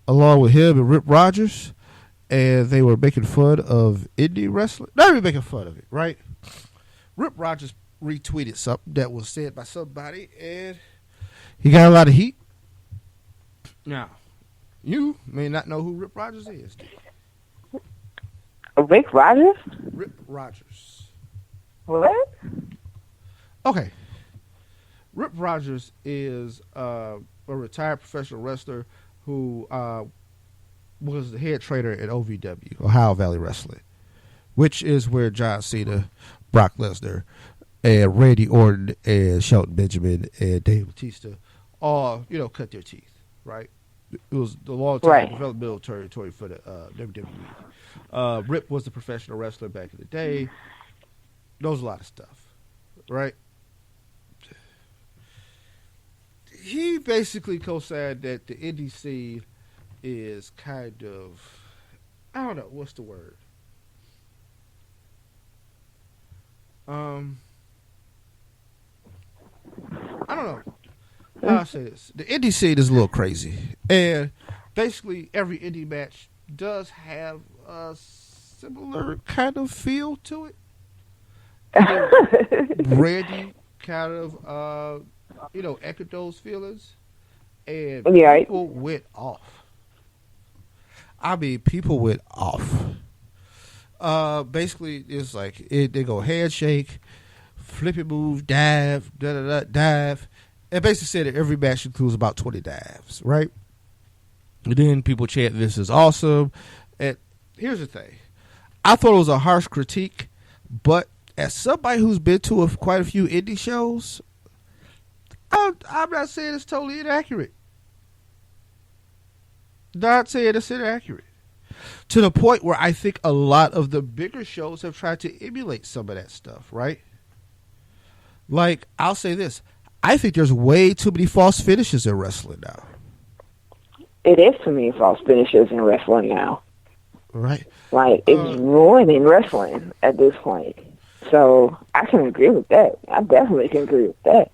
along with him and Rip Rogers, and they were making fun of indie wrestling. Not even making fun of it, right? Rip Rogers retweeted something that was said by somebody, and he got a lot of heat. Now, you may not know who Rip Rogers is. Rick Rogers? Rip Rogers. What? Okay. Rip Rogers is a retired professional wrestler who was the head trainer at OVW, Ohio Valley Wrestling, which is where John Cena, Brock Lesnar, and Randy Orton, and Shelton Benjamin, and Dave Bautista all, cut their teeth, right? It was the long-time developmental territory for the WWE. Rip was a professional wrestler back in the day. Knows a lot of stuff, right? He basically co-signed that the indie scene is kind of, I don't know, what's the word? I don't know how I say this. The indie scene is a little crazy, and basically every indie match does have a similar kind of feel to it. Randy kind of, echoed those feelings, and people went off. I mean, people went off. Basically, it's like they go handshake, flippy move, dive, dive. And basically said that every match includes about 20 dives, right? And then people chant, "This is awesome." And here's the thing. I thought it was a harsh critique, but as somebody who's been to quite a few indie shows, I'm not saying it's totally inaccurate. Not saying it's inaccurate. To the point where I think a lot of the bigger shows have tried to emulate some of that stuff, right? Like, I'll say this. I think there's way too many false finishes in wrestling now. It is too many false finishes in wrestling now. Right. Like, it's ruining wrestling at this point. So, I can agree with that. I definitely can agree with that.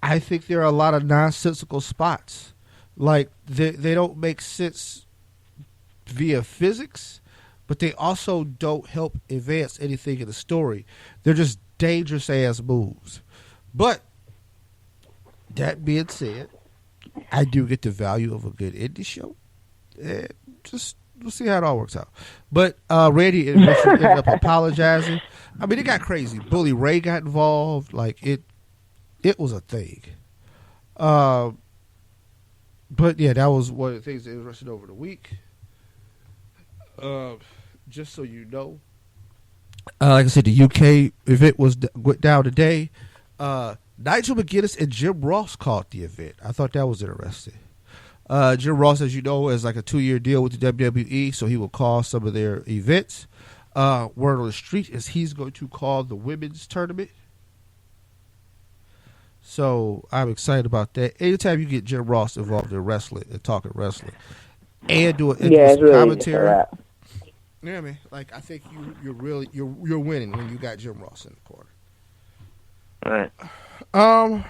I think there are a lot of nonsensical spots. Like, they don't make sense via physics, but they also don't help advance anything in the story. They're just dangerous-ass moves. But, that being said, I do get the value of a good indie show. And we'll see how it all works out. But Randy eventually ended up apologizing. I mean, it got crazy. Bully Ray got involved. Like, it was a thing. But yeah, that was one of the things that was rushing over the week. Just so you know, like I said, the UK event went down today. Nigel McGuinness and Jim Ross called the event. I thought that was interesting. Jim Ross, as you know, has like a 2-year deal with the WWE, so he will call some of their events. Word on the street is he's going to call the women's tournament. So I'm excited about that. Anytime you get Jim Ross involved in wrestling and talking wrestling and doing commentary, really, yeah, man. Like, I think you're winning when you got Jim Ross in the corner. All right.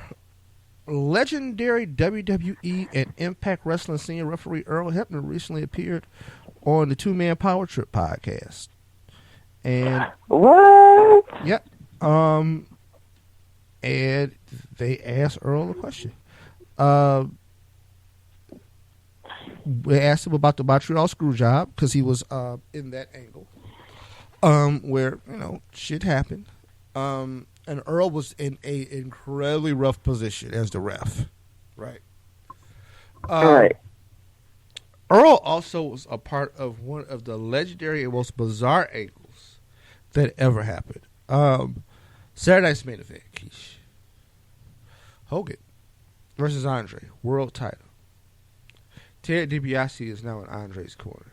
Legendary WWE and Impact Wrestling senior referee Earl Hebner recently appeared on the 2-Man Power Trip podcast. And what? Yep. And they asked Earl a question. They asked him about the Montreal screw job because he was in that angle where, shit happened. And Earl was in an incredibly rough position as the ref. Right. All right. Earl also was a part of one of the legendary and most bizarre angles that ever happened. Saturday night's main event, Keish. Hogan versus Andre, world title. Ted DiBiase is now in Andre's corner.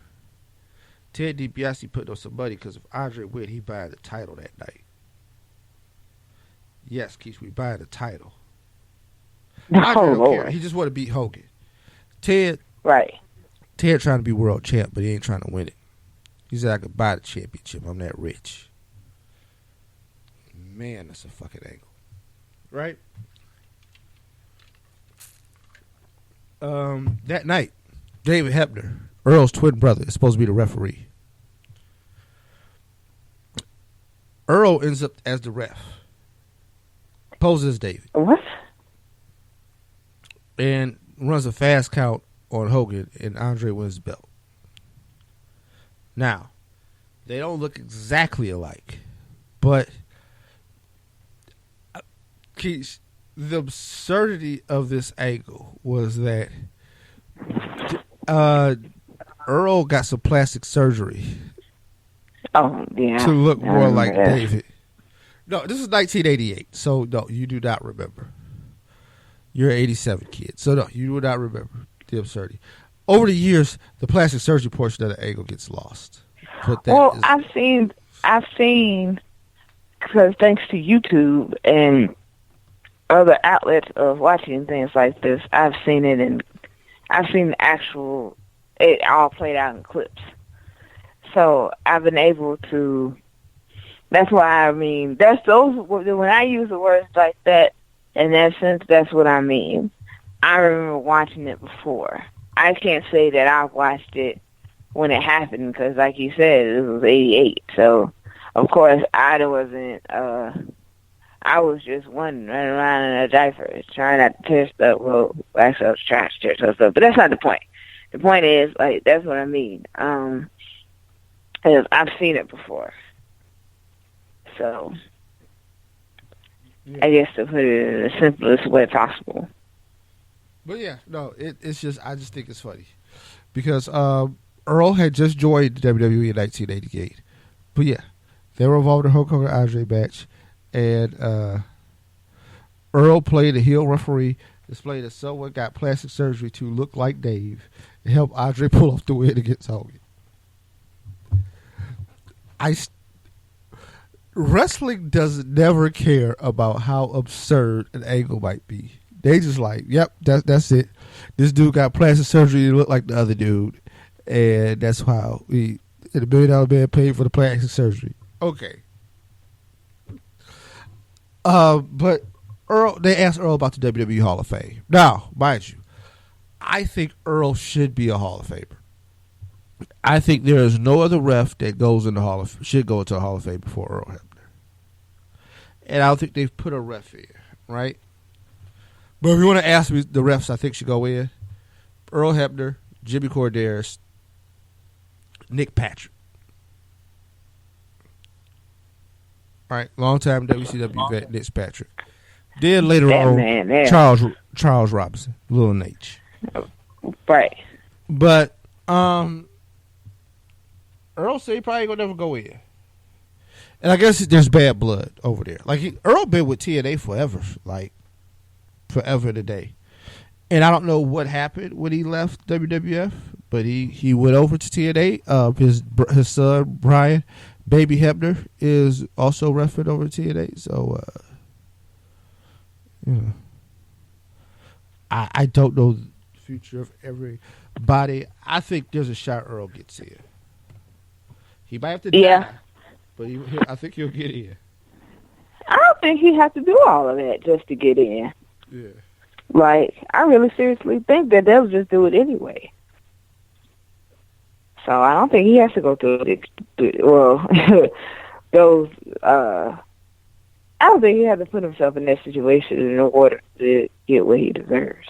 Ted DiBiase put on some money because if Andre win, he buy the title that night. Yes, Keish, we buy the title. Andre don't care. He just want to beat Hogan. Ted trying to be world champ, but he ain't trying to win it. He said I could buy the championship. I'm that rich. Man, that's a fucking angle. Right? That night, David Hebner, Earl's twin brother, is supposed to be the referee. Earl ends up as the ref. Poses as David. What? And runs a fast count on Hogan, and Andre wins the belt. Now, they don't look exactly alike, but Keith, the absurdity of this angle was that Earl got some plastic surgery to look more like David. No, this is 1988, so no, you do not remember. You're an 87 kid, so no, you do not remember the absurdity. Over the years, the plastic surgery portion of the angle gets lost. Well, I've seen, because thanks to YouTube and other outlets of watching things like this, I've seen it, and I've seen it all played out in clips. So I've been able to. That's why when I use the words like that, in that sense, that's what I mean. I remember watching it before. I can't say that I watched it when it happened because, like you said, it was 88. So, of course, I wasn't. I was just one running around in a diaper, trying not to tear stuff. Well, actually, I was trying to tear stuff, but that's not the point. The point is, like, that's what I mean. I've seen it before. So, I guess to put it in the simplest way possible. But yeah, no, it's just, I just think it's funny. Because Earl had just joined WWE in 1988. But yeah, they were involved in the Hulk Hogan Andre match. And Earl played a heel referee, displayed that someone got plastic surgery to look like Dave and help Andre pull off the win against Hogan. Wrestling does never care about how absurd an angle might be. They just like, yep, that's it. This dude got plastic surgery to look like the other dude, and that's how the $1 million man paid for the plastic surgery. Okay. But they asked Earl about the WWE Hall of Fame. Now, mind you, I think Earl should be a Hall of Famer. I think there is no other ref that should go into a Hall of Fame before Earl Hebner. And I don't think they've put a ref in, right? But if you want to ask me the refs I think should go in, Earl Hebner, Jimmy Corderas, Nick Patrick. All right, long time WCW vet Nick Patrick. Then later on, Charles Robinson, Little H. Right. But Earl said he probably gonna never go in. And I guess there's bad blood over there. Like Earl been with TNA forever, like forever today. And I don't know what happened when he left WWF, but he went over to TNA. His son Brian, Baby Hebner, is also refereed over to TNA. So, I don't know the future of everybody. I think there's a shot Earl gets in. He might have to die, but I think he'll get in. I don't think he has to do all of that just to get in. Yeah. Like, I really seriously think that they'll just do it anyway. So I don't think he has to go through those. I don't think he has to put himself in that situation in order to get what he deserves.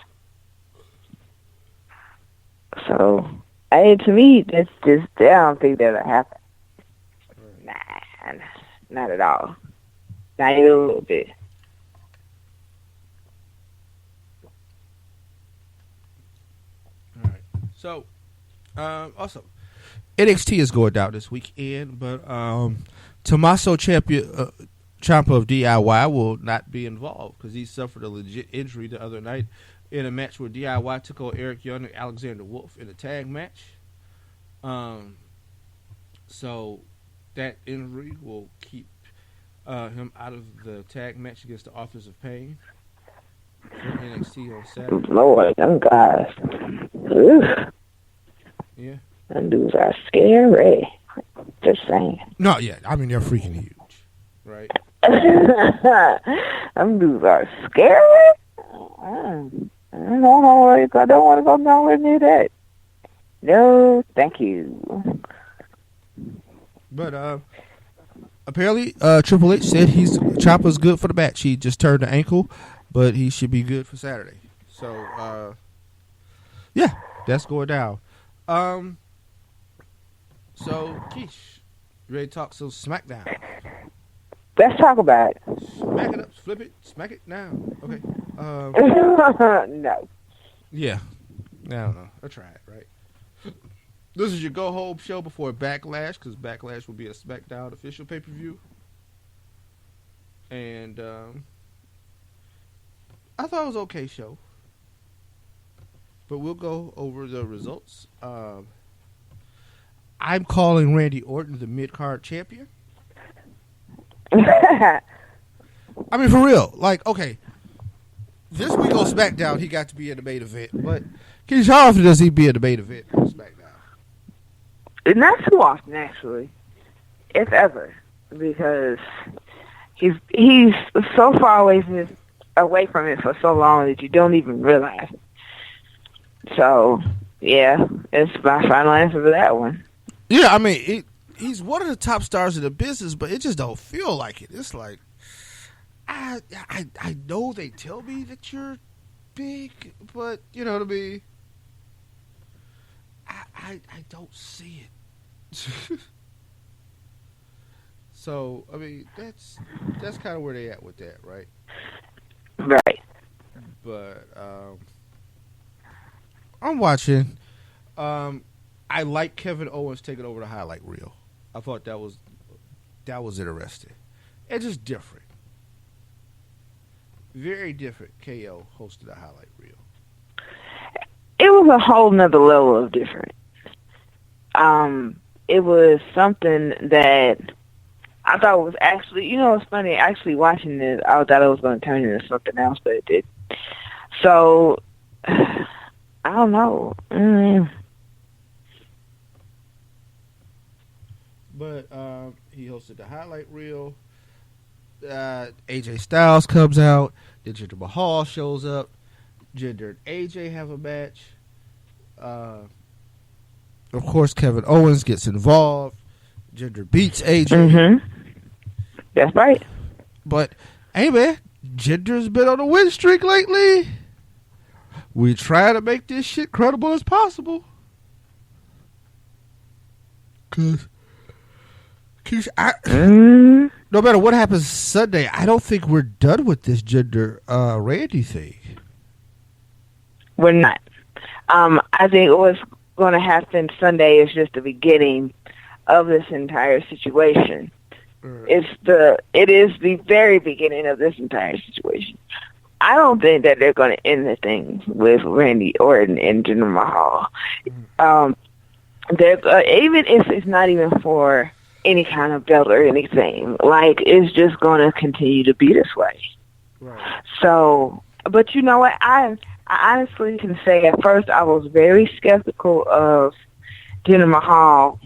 So, to me, that's just, I don't think that'll happen. Nah, not at all. Not even a little bit. All right. So, Also, NXT is going down this weekend, but Tommaso Ciampa of DIY will not be involved because he suffered a legit injury the other night in a match where DIY took on Eric Young and Alexander Wolf in a tag match. So that injury will keep him out of the tag match against the Authors of Pain for NXT on Saturday. Lord, them guys. Oof. Yeah. Them dudes are scary. Just saying. No, yeah. I mean, they're freaking huge. Right? Them dudes are scary. I don't want to go nowhere near that. No, thank you. But apparently, Triple H said Ciampa's good for the match. He just turned the ankle, but he should be good for Saturday. So, yeah, that's going down. So, Keish, you ready to talk some SmackDown? Let's talk about it. Smack it up, flip it, smack it down. Okay. No. Yeah. I don't know. I tried, right? This is your go-home show before Backlash, because Backlash will be a SmackDown official pay-per-view. And I thought it was an okay show. But we'll go over the results. I'm calling Randy Orton the mid-card champion. I mean, for real. Like, okay. This week on SmackDown, he got to be in the main event. But how often does he be in the main event on SmackDown? Not too often, actually, if ever, because he's so far away from it for so long that you don't even realize it. So, yeah, it's my final answer for that one. Yeah, I mean, he's one of the top stars in the business, but it just don't feel like it. It's like, I know they tell me that you're big, but you know what I mean? I don't see it. So, I mean, that's kind of where they at with that, right? Right. But I'm watching. I like Kevin Owens taking over the highlight reel. I thought that was interesting. It's just different. Very different. KO hosted a highlight reel. It was a whole nother level of different. It was something that I thought was actually, it's funny, actually watching this, I thought it was going to turn into something else, but it did. So, I don't know. But he hosted the highlight reel. AJ Styles comes out. Then Jinder Mahal shows up. Jinder and AJ have a match. Of course, Kevin Owens gets involved. Jinder beats AJ. Mm-hmm. That's right. But, hey, man, Jinder's been on a win streak lately. We try to make this shit credible as possible. Because no matter what happens Sunday, I don't think we're done with this Jinder Randy thing. We're not. I think what's going to happen Sunday is just the beginning of this entire situation. It is the very beginning of this entire situation. I don't think that they're going to end the thing with Randy Orton and Jinder Mahal. Even if it's not even for any kind of belt or anything, like, it's just going to continue to be this way. Right. So, but you know what? I honestly can say at first I was very skeptical of Jinder Mahal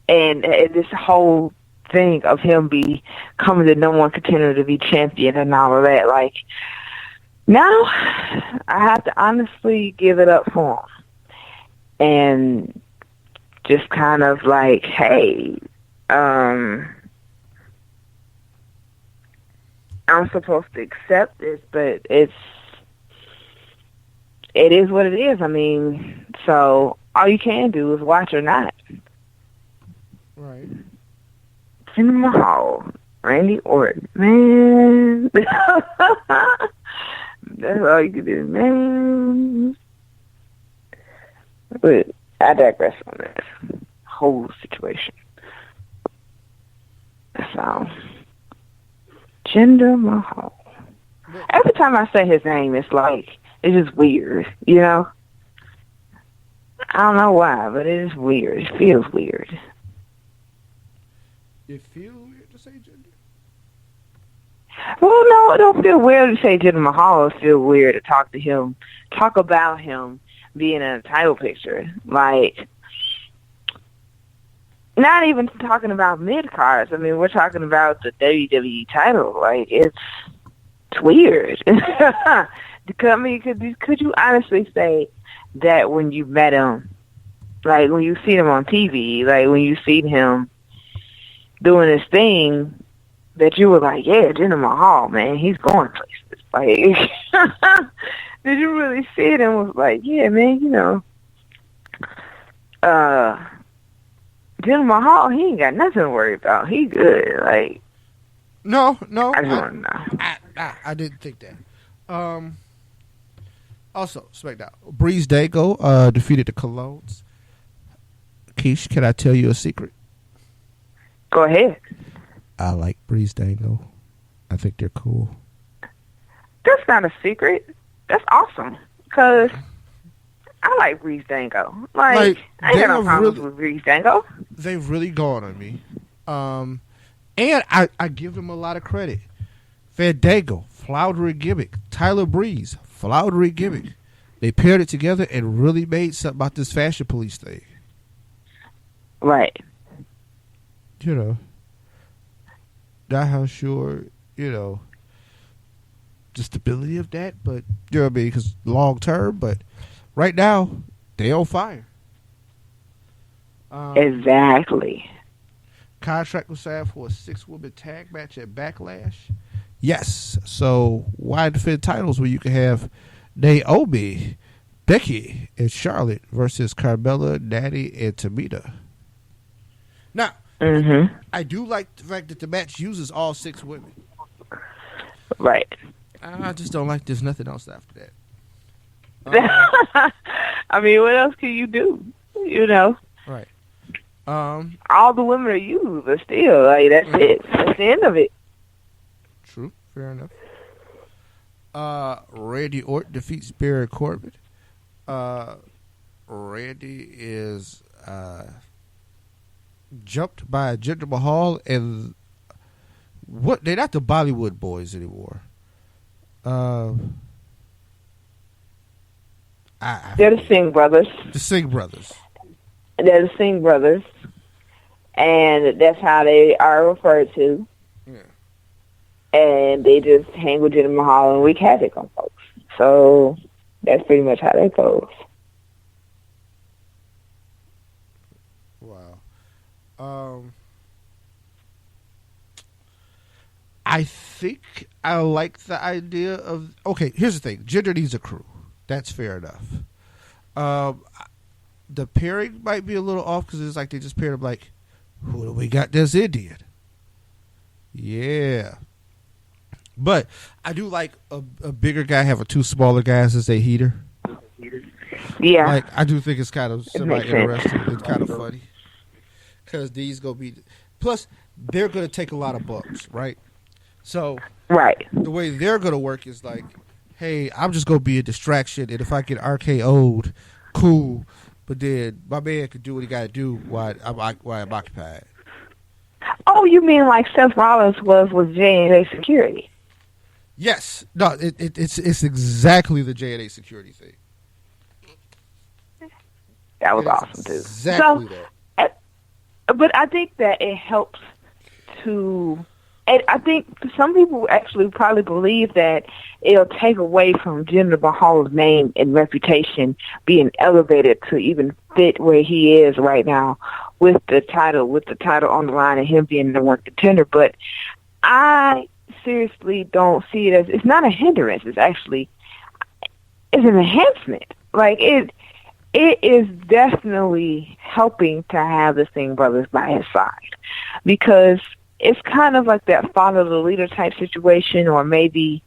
and this whole thing of him becoming the number one contender to be champion and all of that. Like, now I have to honestly give it up for him and just kind of like, hey, I'm supposed to accept this, but it is what it is. I mean, so all you can do is watch or not. Right. Jinder Mahal, Randy Orton, man. That's all you can do, man. But I digress on this whole situation. So, Jinder Mahal. Every time I say his name, it's just weird, you know? I don't know why, but it is weird. It feels weird. It feels weird to say Jinder? Well, no, it don't feel weird to say Jinder Mahal. It feels weird to talk about him being in a title picture. Like, not even talking about mid-cards. I mean, we're talking about the WWE title. Like, it's weird. I mean, could you honestly say that when you met him, like when you seen him on TV, like when you seen him doing his thing, that you were like, yeah, Jinder Mahal, man, he's going places. Like, did you really see it and was like, yeah, man, you know, Jinder Mahal, he ain't got nothing to worry about. He good. Like, no, I just want to know. I didn't think that. Also, SmackDown. Breeze Dago defeated the Colognes. Keish, can I tell you a secret? Go ahead. I like Breeze Dago. I think they're cool. That's not a secret. That's awesome. Because I like Breeze Dango. Like I ain't got no problems with Breeze Dango. They've really gone on me. And I give them a lot of credit. Fandango, flowery gimmick. Tyler Breeze, flowery gimmick. They paired it together and really made something about this fashion police thing. Right. You know, not how sure, you know, the stability of that, but, you know what I mean, because long term, but right now, they on fire. Exactly. Contract was signed for a 6-woman tag match at Backlash. Yes. So why defend titles when you can have Naomi, Becky, and Charlotte versus Carmella, Natty, and Tamina? Now, I do like the fact that the match uses all 6 women. Right. I just don't like there's nothing else after that. I mean, what else can you do? You know? Right. All the women are used, but still, like, that's it. That's the end of it. True. Fair enough. Randy Orton defeats Baron Corbin. Randy is jumped by Jinder Mahal, and they're not the Bollywood boys anymore. They're the Singh brothers. The Singh brothers. They're the Singh brothers, and that's how they are referred to. Yeah. And they just hang with Jinder Mahal and wreak havoc on folks. So that's pretty much how that goes. Wow. I think I like the idea of... Okay, here's the thing. Jinder needs a crew. That's fair enough. The pairing might be a little off because it's like they just paired up like, who do we got this Indian? Yeah. But I do like a bigger guy having 2 smaller guys as a heater. Yeah. Like, I do think it's kind of semi-interesting. It's kind of funny. Because these going to be... Plus, they're going to take a lot of bumps, right? So, right. The way they're going to work is like, hey, I'm just going to be a distraction, and if I get RKO'd, cool. But then my man can do what he got to do while I'm occupied. Oh, you mean like Seth Rollins was with J&A Security? Yes. No, it's exactly the J&A Security thing. That was awesome, too. Exactly that. But I think that it helps to... And I think some people actually probably believe that it'll take away from Jinder Mahal's name and reputation being elevated to even fit where he is right now with the title on the line and him being the one contender. But I seriously don't see it as... It's not a hindrance. It's actually... It's an enhancement. Like, it is definitely helping to have the Singh brothers by his side. Because... It's kind of like that follow the leader type situation, or maybe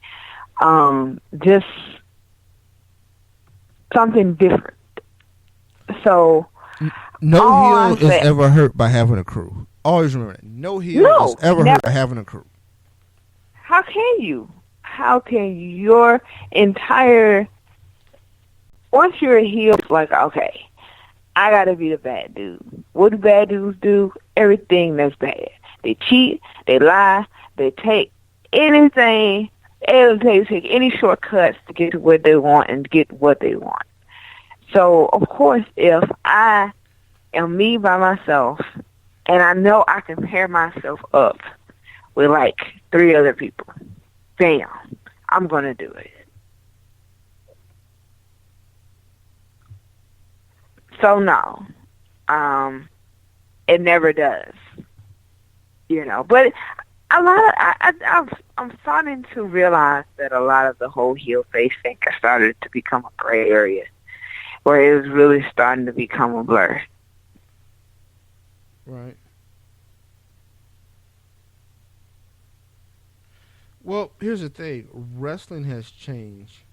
just something different. So no heel is ever hurt by having a crew. Always remember that. No heel is ever hurt by having a crew. How can you? How can you? Your entire... Once you're a heel, it's like, okay, I got to be the bad dude. What do bad dudes do? Everything that's bad. They cheat, they lie, they take anything, they take any shortcuts to get to what they want and get what they want. So, of course, if I am me by myself and I know I can pair myself up with like 3 other people, bam, I'm going to do it. So, no, it never does. You know, but a lot of I'm starting to realize that a lot of the whole heel face thing has started to become a gray area, where it was really starting to become a blur. Right. Well, here's the thing: wrestling has changed.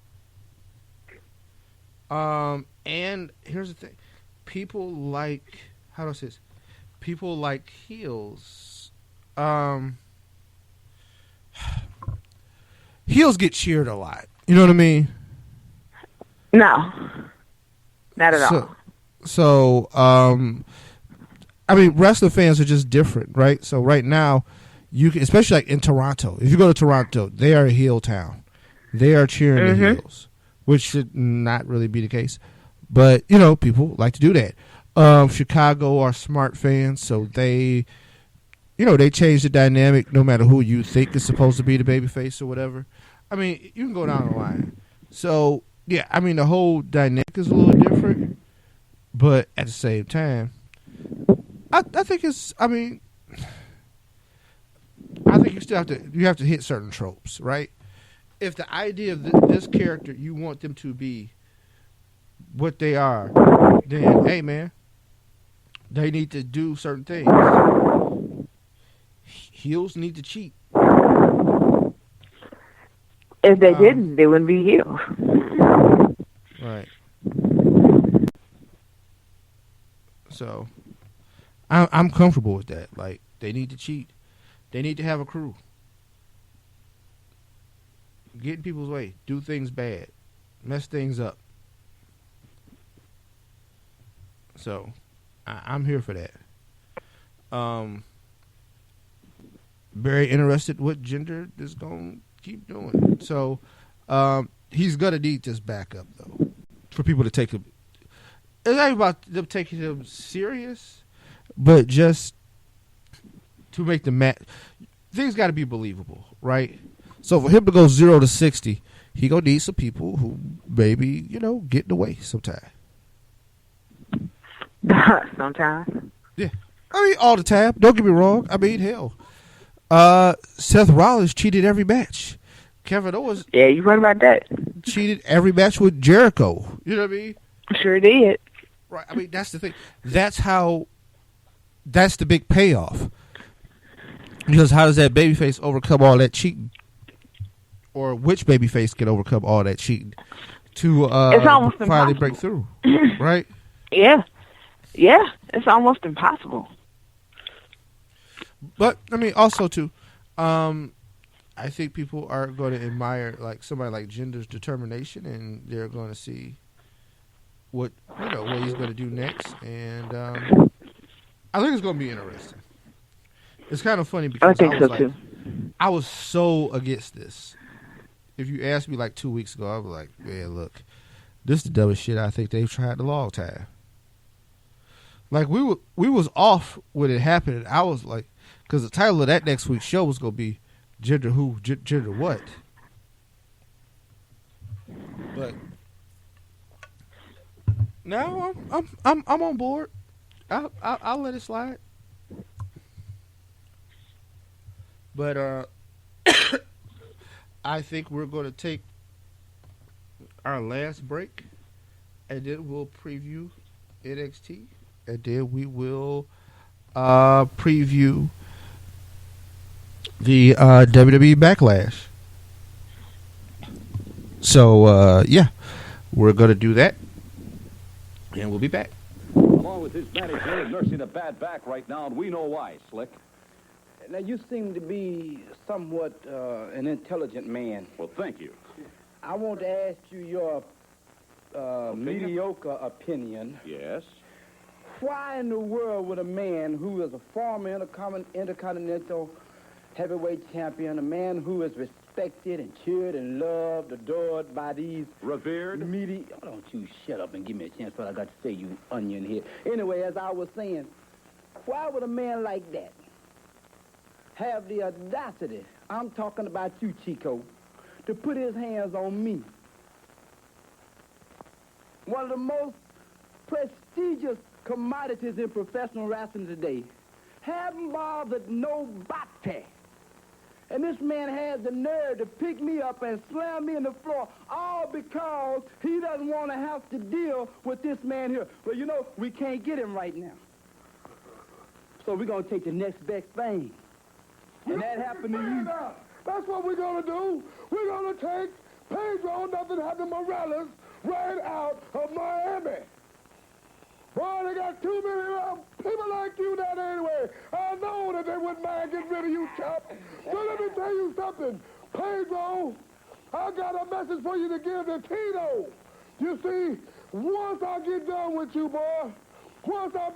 And here's the thing: people like, how do I say this? People like heels. Heels get cheered a lot. You know what I mean? No, not at all. So, I mean, wrestling fans are just different, right? So right now, you can, especially like in Toronto. If you go to Toronto, they are a heel town. They are cheering the heels, which should not really be the case. But, you know, people like to do that. Chicago are smart fans, so they... You know, they change the dynamic no matter who you think is supposed to be the babyface or whatever. I mean, you can go down the line. So, yeah, I mean, the whole dynamic is a little different. But at the same time, I think it's, I mean, I think you have to hit certain tropes, right? If the idea of this character, you want them to be what they are, then, hey, man, they need to do certain things. Heels need to cheat. If they didn't, they wouldn't be heels. Right. So, I'm comfortable with that. Like, they need to cheat. They need to have a crew. Get in people's way. Do things bad. Mess things up. So, I'm here for that. Very interested what Jinder is going to keep doing. So, he's going to need this backup, though, for people to take him. It's not about them taking him serious, but just to make the match. Things got to be believable, right? So, for him to go 0 to 60, he going to need some people who maybe, you know, get in the way sometime. Sometimes? Yeah. I mean, all the time. Don't get me wrong. I mean, hell. Seth Rollins cheated every match. Kevin Owens. Yeah, you right about that. Cheated every match with Jericho. You know what I mean? Sure did. Right. I mean, that's the thing. That's the big payoff. Because how does that babyface overcome all that cheating? Or which babyface can overcome all that cheating to it's almost finally impossible. break through? Right? Yeah. Yeah, it's almost impossible. But I mean, also too, I think people are going to admire like somebody like Jinder's determination, and they're going to see what he's going to do next, and I think it's going to be interesting. It's kind of funny because I think so too. I was so against this. If you asked me like 2 weeks ago, I was like, "Man, look, this is the dumbest shit I think they've tried in a long time." Like we was off when it happened, and I was like. Because the title of that next week's show was going to be Jinder Who, Jinder What. But now I'm on board. I'll let it slide. But I think we're going to take our last break, and then we'll preview NXT, and then we will preview the WWE Backlash. So, yeah, we're going to do that, and we'll be back. along with his manager nursing a bad back right now, and we know why, Slick. Now, you seem to be somewhat an intelligent man. Well, thank you. I want to ask you your mediocre opinion. Yes? Why in the world would a man who is a former intercontinental heavyweight champion, a man who is respected and cheered and loved, adored by these... Revered? Media... Oh, don't you shut up and give me a chance for what I got to say, you onion head. Anyway, as I was saying, why would a man like that have the audacity, I'm talking about you, Chico, to put his hands on me? One of the most prestigious commodities in professional wrestling today. Haven't bothered nobody. And this man has the nerve to pick me up and slam me in the floor, all because he doesn't want to have to deal with this man here. Well, you know, we can't get him right now. So we're going to take the next best thing. And that happened to you. That's what we're going to do. We're going to take Pedro, nothing happened, Morales, right out of Miami. Boy, they got too many people like you down there anyway. I know that they wouldn't mind getting rid of you, Chop. So let me tell you something. Pedro, I got a message for you to give to Tito. You see, once I get done with you, boy, once I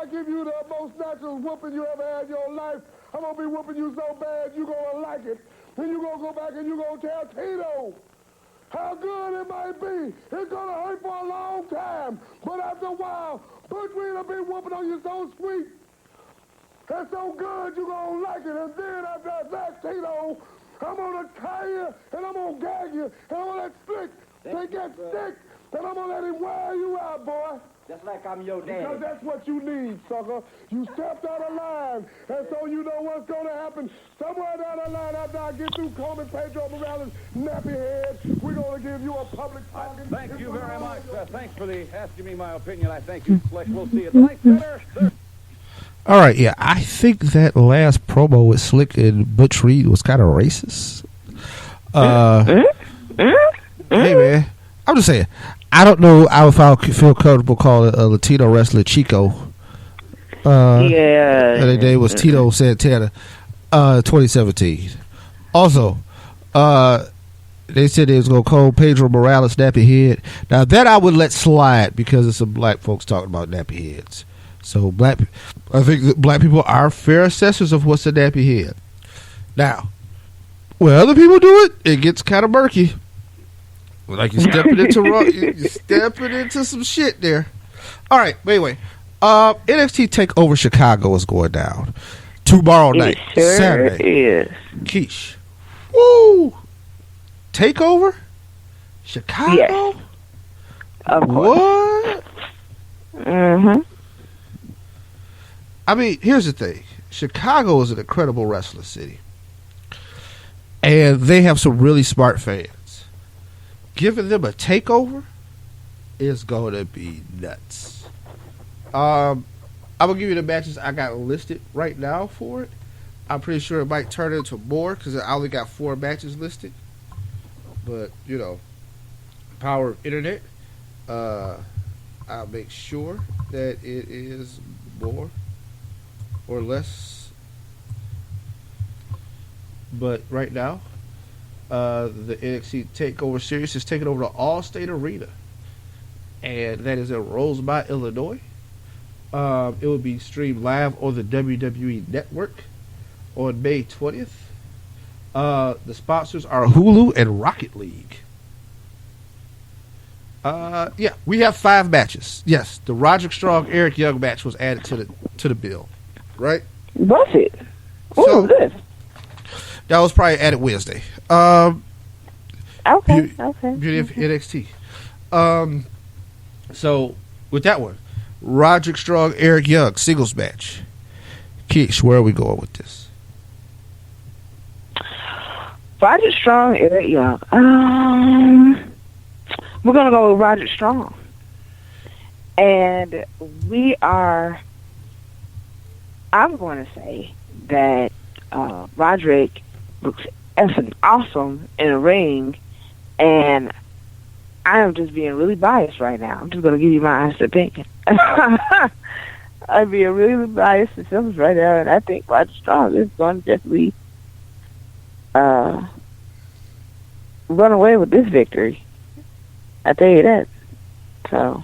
give you the most natural whooping you ever had in your life, I'm going to be whooping you so bad you're going to like it. Then you're going to go back and you're going to tell Tito how good it might be. It's going to hurt for a long time, but after a while, Butch Reed will be whooping on you so sweet. That's so good, you're going to like it. And then after that, Tito, I'm going to tie you, and I'm going to gag you, and I'm going to let Slick take that stick, and I'm going to let him wear you out, boy. Just like I'm your daddy. Because that's what you need, sucker. You stepped out of line, and so you know what's going to happen. Somewhere down the line, after I get through combing Pedro Morales' nappy head, we're going to give you a public talking. Thank you very much. Thanks for asking me my opinion. I thank you, Slick. We'll see you tonight, Center. All right, yeah, I think that last promo with Slick and Butch Reed was kind of racist. Hey, man, I'm just saying. I don't know if I feel comfortable calling a Latino wrestler Chico. Yeah. And their name was Tito Santana, 2017. Also, they said they was going to call Pedro Morales nappy head. Now, that I would let slide because it's some black folks talking about nappy heads. So, I think that black people are fair assessors of what's a nappy head. Now, when other people do it, it gets kind of murky. Like you're stepping into some shit there. All right, wait. NXT TakeOver Chicago is going down tomorrow night, sure Saturday. Is. Quiche. Woo! TakeOver Chicago. Yes. Of course. What? Mm-hmm. I mean, here's the thing. Chicago is an incredible wrestling city, and they have some really smart fans. Giving them a takeover is going to be nuts. I'm going to give you the matches I got listed right now for it. I'm pretty sure it might turn into more because I only got 4 matches listed. But, you know, power of internet, I'll make sure that it is more or less. But right now, the NXT TakeOver Series is taking over the All-State Arena, and that is in Rosemont, Illinois. It will be streamed live on the WWE Network on May 20th. The sponsors are Hulu and Rocket League. Yeah, we have 5 matches. Yes, the Roderick Strong Eric Young match was added to the bill, right? Was it? Oh, good. That was probably added Wednesday. Okay. Beauty of NXT. So with that one, Roderick Strong, Eric Young singles match. Keish, where are we going with this? Roderick Strong, Eric Young. We're gonna go with Roderick Strong, and I'm going to say that Roderick looks effing awesome in a ring, and I am just being really biased right now. I'm just going to give you my honest opinion. I'm being really biased to films right now, and I think Roger Strong is going to definitely run away with this victory. I tell you that. So.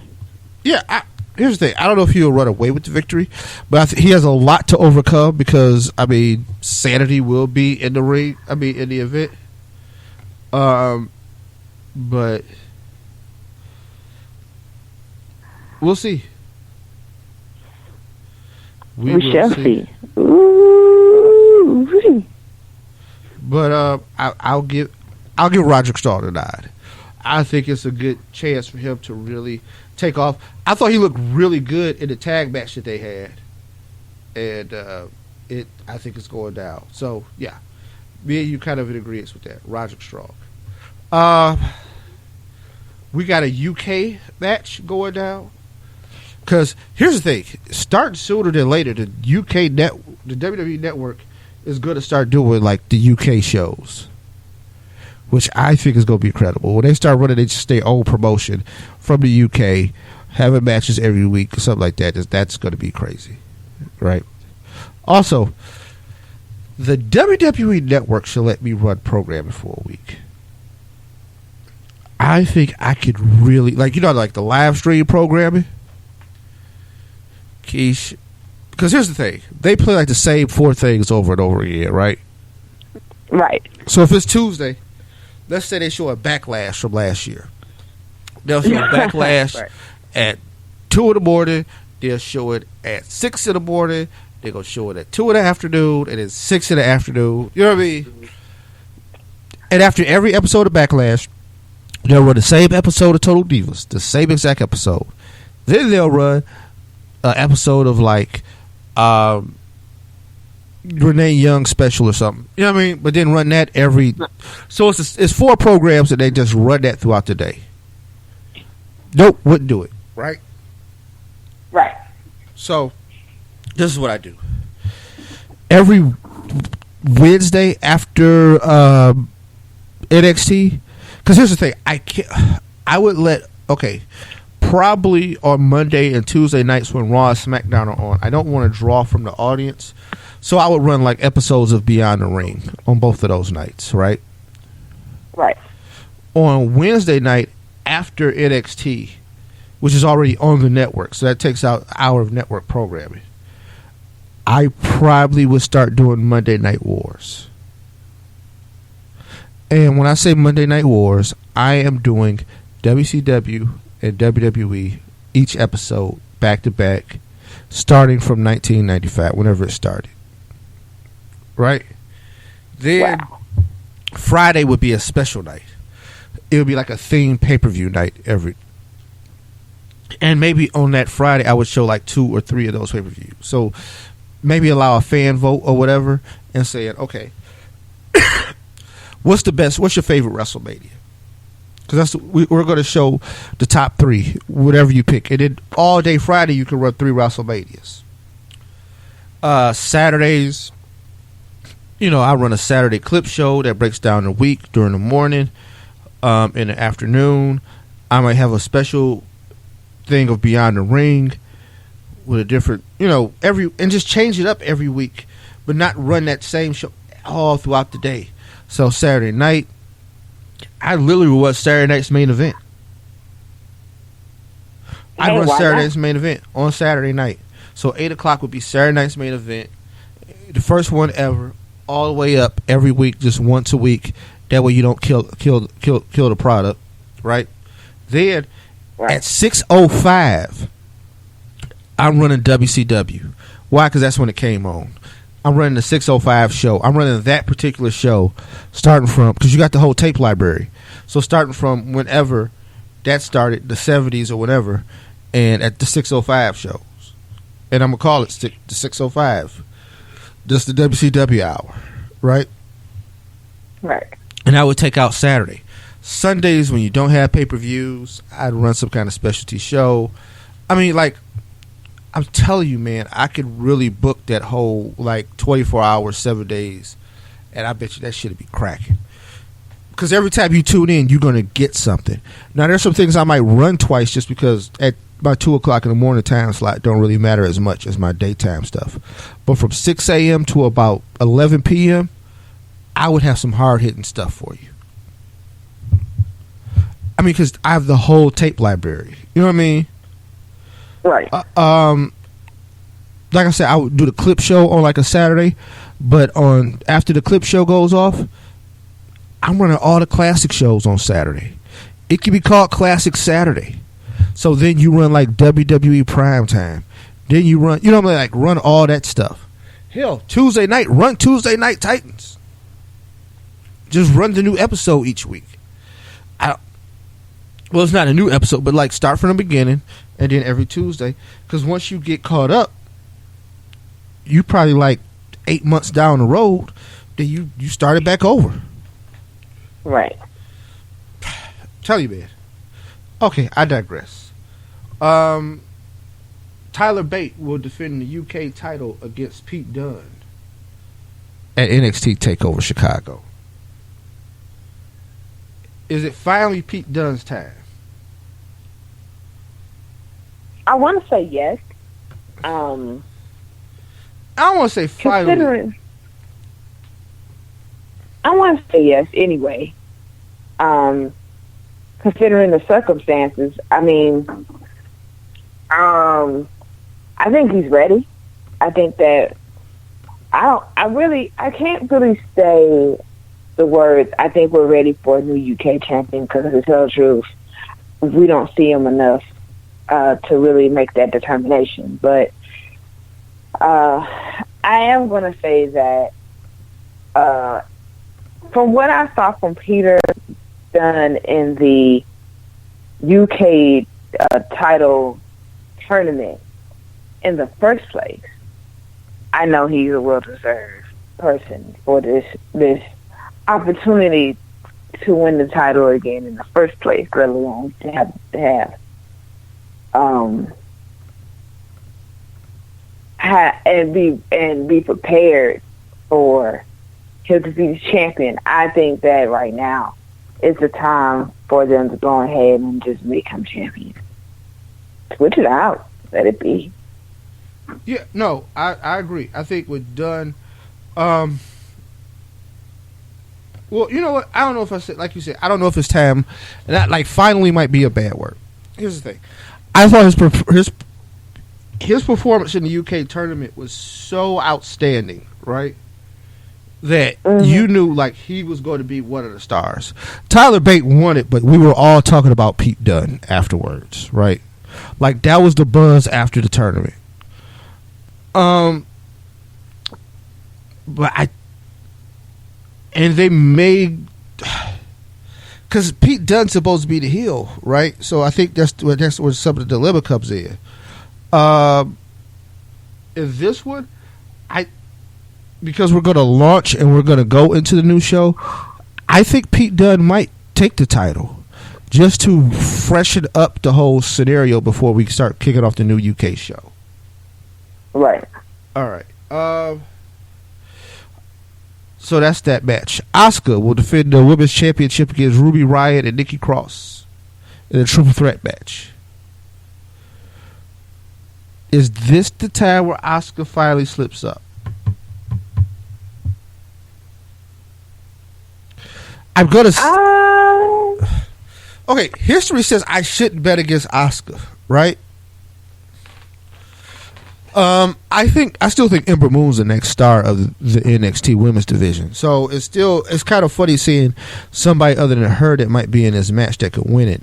Yeah, here's the thing. I don't know if he'll run away with the victory, but he has a lot to overcome because, I mean, Sanity will be in the ring. I mean, in the event. But we'll see. We shall see. Ooh. But I'll give Roderick Strong a nod. I think it's a good chance for him to really take off. I thought he looked really good in the tag match that they had, and I think it's going down. So yeah, me and you kind of in agreement with that. Roderick Strong. We got a UK match going down. Because here's the thing, starting sooner than later, the WWE Network is going to start doing like the UK shows, which I think is going to be incredible. When they start running their own promotion from the UK, having matches every week, something like that, that's going to be crazy, right? Also, the WWE Network should let me run programming for a week. I think I could really, like the live stream programming. Keish, because here's the thing, they play like the same 4 things over and over again, right? Right. So if it's Tuesday, let's say they show a Backlash from last year. They'll show a Backlash right. at 2 in the morning. They'll show it at 6 in the morning. They're going to show it at 2 in the afternoon and then 6 in the afternoon. You know what I mean? And after every episode of Backlash, they'll run the same episode of Total Divas, the same exact episode. Then they'll run an episode of like Renee Young special or something. You know what I mean? But then run that every. So it's 4 programs and they just run that throughout the day. Nope, wouldn't do it. Right? Right. So this is what I do. Every Wednesday after NXT, because here's the thing, I would let probably on Monday and Tuesday nights when Raw and SmackDown are on, I don't want to draw from the audience, so I would run like episodes of Beyond the Ring on both of those nights, right? Right. On Wednesday night after NXT, which is already on the network, so that takes out an hour of network programming, I probably would start doing Monday Night Wars. And when I say Monday Night Wars, I am doing WCW and WWE each episode back to back, starting from 1995, whenever it started. Right? Then Friday would be a special night. It would be like a themed pay-per-view night and maybe on that Friday I would show like 2 or 3 of those pay-per-views. So maybe allow a fan vote or whatever and say, okay, what's your favorite WrestleMania? Because we're going to show the top 3, whatever you pick. And then all day Friday, you can run 3 WrestleManias. Saturdays, I run a Saturday clip show that breaks down the week during the morning. In the afternoon, I might have a special thing of Beyond the Ring with a different, and just change it up every week, but not run that same show all throughout the day. So Saturday night, I literally was Saturday night's main event. I run Saturday night's main event on Saturday night. So 8 o'clock would be Saturday night's main event. The first one ever, all the way up every week, just once a week. That way you don't kill the product, right? Then at 6:05, I'm running WCW. Why? Because that's when it came on. I'm running the 6:05 show. I'm running that particular show starting from, because you got the whole tape library. So starting from whenever that started, the 70s or whatever, and at the 6:05 shows. And I'm going to call it the 6:05. Just the WCW hour, right? Right. And I would take out Saturday. Sundays, when you don't have pay-per-views, I'd run some kind of specialty show. I mean, like, I'm telling you, man, I could really book that whole, 24 hours, 7 days, and I bet you that shit would be cracking. because every time you tune in, you're going to get something. Now, there's some things I might run twice just because at my 2 o'clock in the morning time slot don't really matter as much as my daytime stuff. But from 6 a.m. to about 11 p.m., I would have some hard-hitting stuff for you. I mean, because I have the whole tape library. You know what I mean? Right. Like I said, I would do the clip show on like a Saturday, but after the clip show goes off, I'm running all the classic shows on Saturday. It can be called Classic Saturday. So then you run like WWE Primetime. Then you run, you know what I mean? Like run all that stuff. Hell, Tuesday night, run Tuesday Night Titans. Just run the new episode each week. Well, it's not a new episode, but like start from the beginning and then every Tuesday. Because once you get caught up, you probably like 8 months down the road, then you start it back over. Right. Tell you, man. Okay, I digress. Tyler Bate will defend the UK title against Pete Dunne at NXT TakeOver Chicago. Is it finally Pete Dunne's time? I want to say yes. I don't want to say finally. I want to say yes anyway. Considering the circumstances, I mean, I think he's ready. I think that I can't really say the words, I think we're ready for a new UK champion, because to tell the truth, we don't see him enough to really make that determination. But I am going to say that from what I saw from Peter Dunne in the UK title tournament in the first place, I know he's a well-deserved person for this opportunity to win the title again in the first place, let alone to have and be prepared for him to be the champion. I think that right now is the time for them to go ahead and just make him champion. Switch it out. Let it be. Yeah, no, I agree. I think with Dunne, well, you know what? I don't know if I said, like you said, I don't know if it's time. And that, like, finally might be a bad word. Here's the thing. I thought his performance in the UK tournament was so outstanding, right? That you knew, like, he was going to be one of the stars. Tyler Bate won it, but we were all talking about Pete Dunne afterwards, right? Like, that was the buzz after the tournament. But and they made, because Pete Dunne's supposed to be the heel, right? So I think that's where some of the dilemma comes in. In this one, because we're going to launch and we're going to go into the new show, I think Pete Dunne might take the title just to freshen up the whole scenario before we start kicking off the new UK show. Right. All right. So that's that match. Asuka will defend the Women's Championship against Ruby Riott and Nikki Cross in a triple threat match. Is this the time where Asuka finally slips up? I'm gonna. Okay, history says I shouldn't bet against Asuka, right? I still think Ember Moon's the next star of the NXT Women's Division. So it's kind of funny seeing somebody other than her that might be in this match that could win it.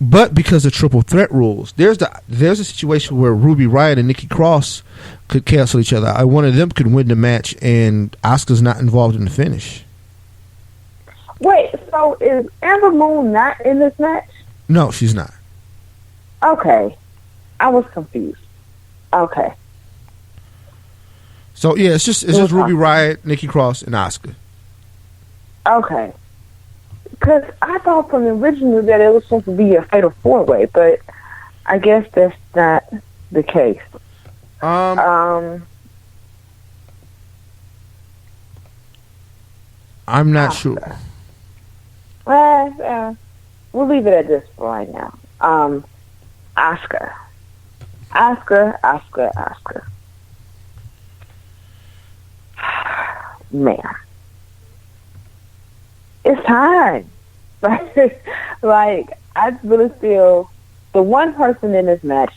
But because of triple threat rules, there's a situation where Ruby Riott and Nikki Cross could cancel each other. One of them could win the match, and Asuka's not involved in the finish. Wait, so is Ember Moon not in this match? No, she's not. Okay, I was confused. Okay. So yeah, it's just Ruby Riott, Nikki Cross, and Asuka. Okay. Because I thought from the original that it was supposed to be a fatal four-way, but I guess that's not the case. I'm not sure. We'll leave it at this for right now. Asuka. Man. It's time. Like, I really feel the one person in this match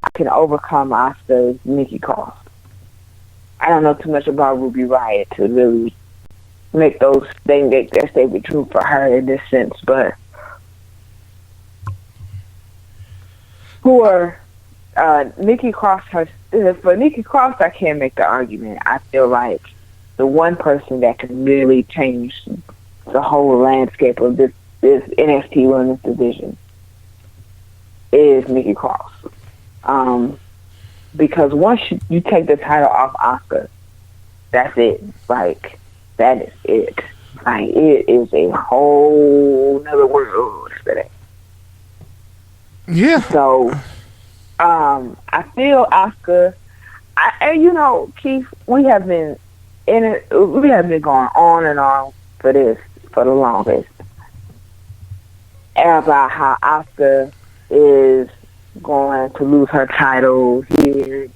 I can overcome Asuka is Nikki Cross. I don't know too much about Ruby Riott to really make those things that stay be true for her in this sense, but for Nikki Cross, for Nikki Cross, I can't make the argument. I feel like the one person that can really change the whole landscape of this NXT Women's division is Nikki Cross. Because once you take the title off Asuka, that's it. Like, that is it. Like, it is a whole nother world today. Yeah. So, I feel Asuka. Keith, we have been going on and on for this for the longest about how Asuka is going to lose her title here.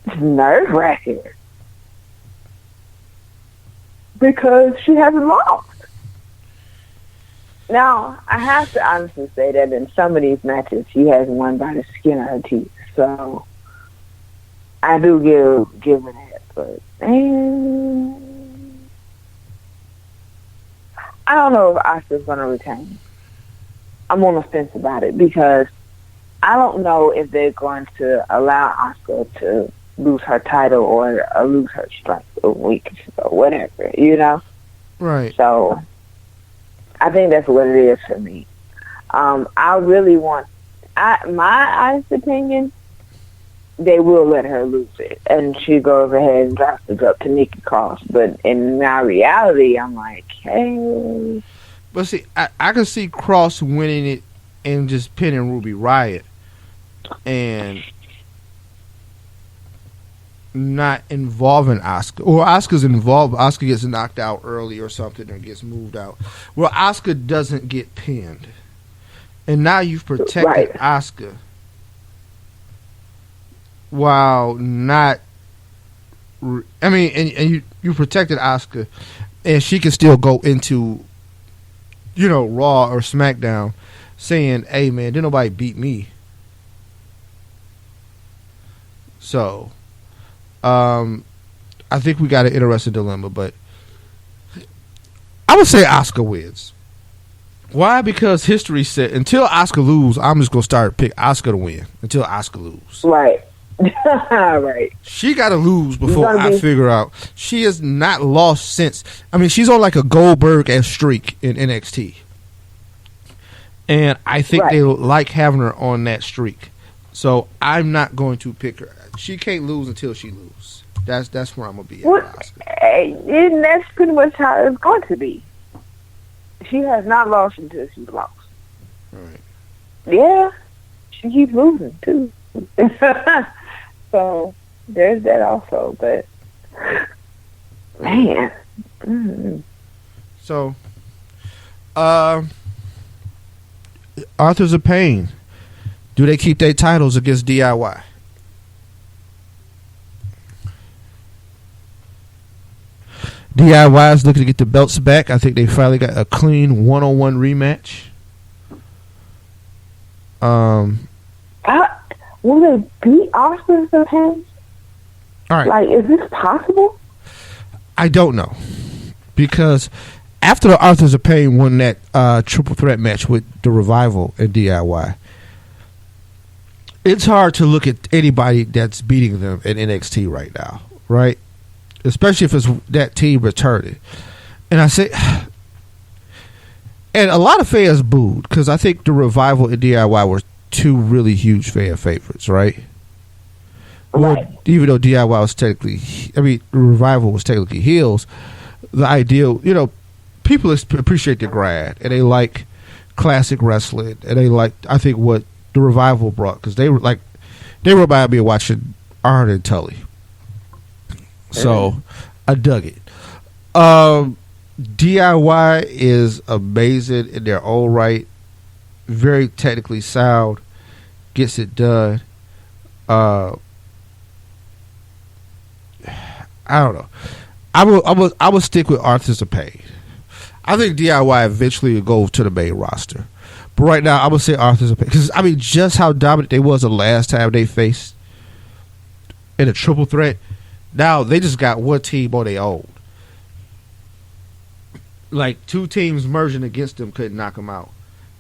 It's nerve-wracking because she hasn't lost. Now, I have to honestly say that in some of these matches, she has won by the skin of her teeth. So, I do give her that. But, I don't know if Asuka's going to retain. I'm on the fence about it because I don't know if they're going to allow Asuka to lose her title or lose her strength or weakness or whatever, Right. So, I think that's what it is for me. I really want, my honest opinion, they will let her lose it. And she goes ahead and drops it up to Nikki Cross. But in my reality, I'm like, hey. But see, I can see Cross winning it and just pinning Ruby Riott and not involving Asuka. Or Asuka's involved, Asuka gets knocked out early or something or gets moved out. Well, Asuka doesn't get pinned. And now you've protected Asuka while not... and you protected Asuka and she can still go into, Raw or SmackDown saying, hey, man, didn't nobody beat me. So... I think we got an interesting dilemma, but I would say Asuka wins. Why? Because history said until Asuka lose, I'm just gonna start pick Asuka to win until Asuka lose. Right. Right. She got to lose before I figure out. She has not lost since. She's on like a Goldberg-esque streak in NXT, and I think they like having her on that streak. So I'm not going to pick her. She can't lose until she loses. That's where I'm gonna be. And that's pretty much how it's going to be. She has not lost until she's lost. Right. Yeah, she keeps losing too. So there's that also. But man. Mm-hmm. So, Authors of Pain. Do they keep their titles against DIY? DIY is looking to get the belts back. I think they finally got a clean one-on-one rematch. Will they beat Authors of Pain? All right. Like, is this possible? I don't know. Because after the Authors of Pain won that triple threat match with the Revival and DIY, it's hard to look at anybody that's beating them in NXT right now, right? Especially if it's that team returning. And I say, and a lot of fans booed because I think the Revival and DIY were two really huge fan favorites, right? Well, even though DIY was technically, the Revival was technically heels, the ideal, people appreciate the grind and they like classic wrestling and they like, I think, what the Revival brought because they reminded me of watching Arn and Tully. So I dug it. DIY is amazing in their own right. Very technically sound. Gets it done. I don't know. I will stick with Authors of Pain. I think DIY eventually will go to the main roster. But right now, I would say Authors of Pain. Because, I mean, just how dominant they was the last time they faced in a triple threat. Now, they just got one team on their own. Like, two teams merging against them couldn't knock them out.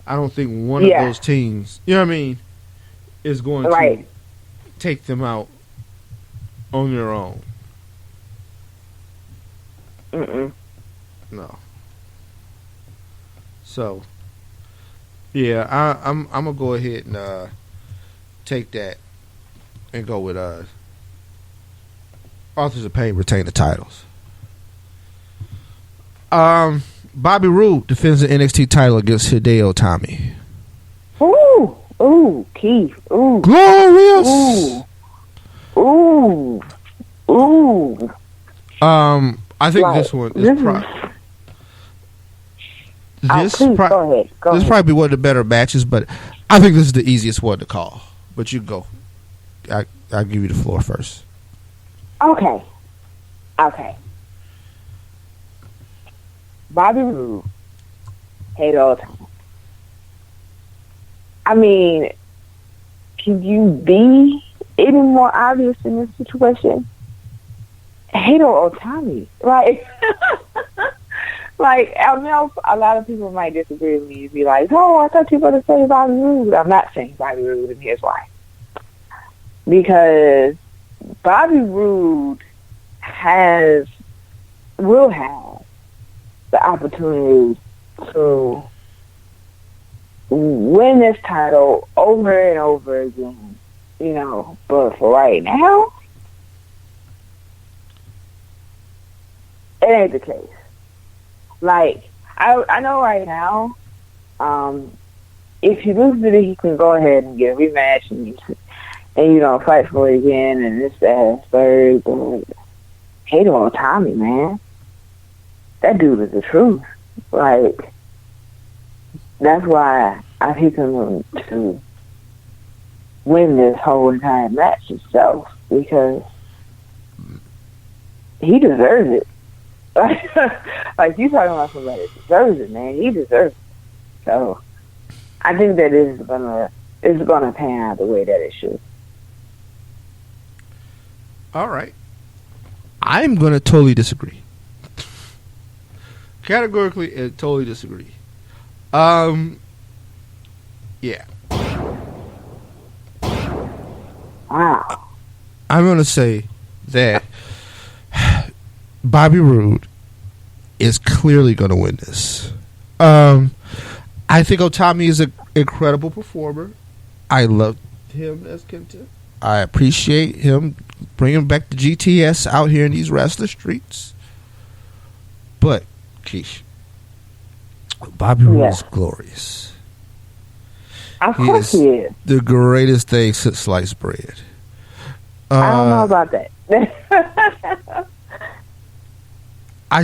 I don't think one of those teams, you know what I mean, is going to take them out on their own. No. So, yeah, I'm gonna go ahead and take that and go with Authors of Pain retain the titles. Bobby Roode defends the NXT title against Hideo Itami. Ooh, Keith. Ooh. Glorious. Ooh. I think this one is go ahead. Probably one of the better matches, but I think this is the easiest one to call. But you go. I'll give you the floor first. Okay. Bobby Roode, Hideo Itami. I mean, can you be any more obvious in this situation? Hideo Itami, like I know a lot of people might disagree with me and be like, "Oh, I thought you were going to say Bobby Roode." I'm not saying Bobby Roode, and here's why: because Bobby Roode will have the opportunity to win this title over and over again, you know. But for right now, it ain't the case. Like, I know right now, if he loses it, he can go ahead and get a rematch and you know, fight for it again and this, that, and third. But Hideo Itami, man, that dude is the truth. Like, that's why I picked him to win this whole entire match itself, because he deserves it. Like, you talking about somebody that deserves it, man. He deserves it. So I think that it's gonna pan out the way that it should. All right. I'm gonna totally disagree. Categorically, totally disagree. Yeah. Wow. I'm gonna say that Bobby Roode is clearly gonna win this. I think Itami is an incredible performer. I love him as Kenta. I appreciate him bringing back the GTS out here in these wrestler streets. But, Keish, Bobby Roode is glorious. Of course he is. The greatest thing since sliced bread. I don't know about that. I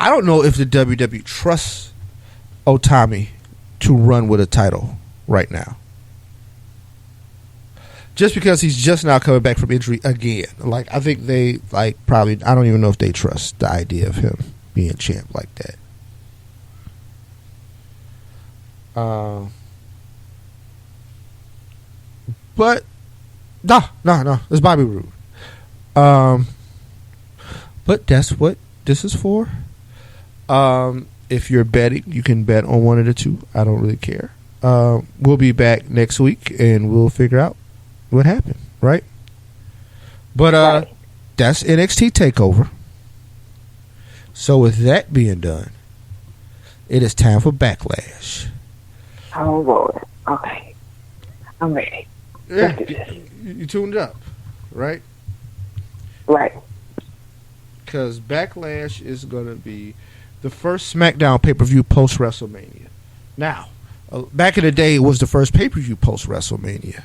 don't know if the WWE trusts Itami to run with a title right now. Just because he's just now coming back from injury again. Like, I think they, probably, I don't even know if they trust the idea of him being champ like that. But, no, it's Bobby Roode. But that's what this is for. If you're betting, you can bet on one of the two. I don't really care. We'll be back next week and we'll figure out what happened, right? But that's NXT TakeOver. So with that being done, it is time for Backlash. Oh, Lord. Okay. I'm ready. Yeah, you tuned up, right? Right. Because Backlash is going to be the first SmackDown pay-per-view post-WrestleMania. Now, back in the day, it was the first pay-per-view post-WrestleMania.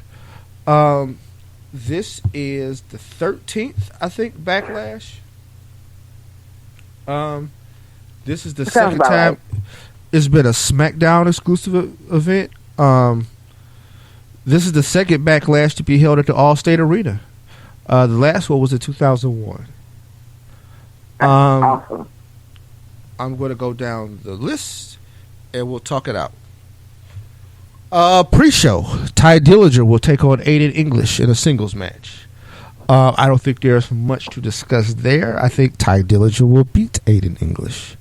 This is the 13th, I think, Backlash. This is the second time it's been a SmackDown exclusive event. This is the second Backlash to be held at the Allstate Arena. The last one was in 2001. Awesome. I'm going to go down the list and we'll talk it out. Pre-show, Ty Dillinger will take on Aiden English in a singles match. I don't think there's much to discuss there. I think Ty Dillinger will beat Aiden English.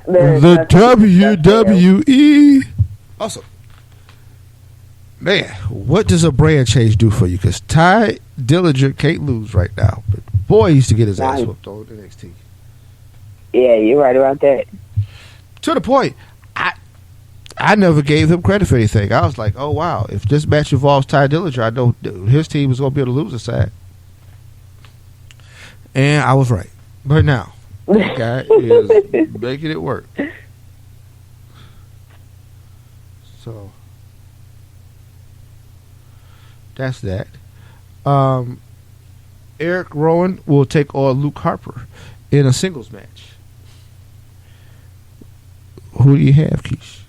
The WWE. Awesome. Man, what does a brand change do for you? Because Ty Dillinger can't lose right now. But boy, he used to get his ass whooped on NXT. Yeah, you're right about that. To the point, I never gave him credit for anything. I was like, oh, wow, if this match involves Ty Dillinger, I know his team is going to be on the loser side. And I was right. But now, that guy is making it work. So, that's that. Eric Rowan will take on Luke Harper in a singles match. Who do you have, Keish?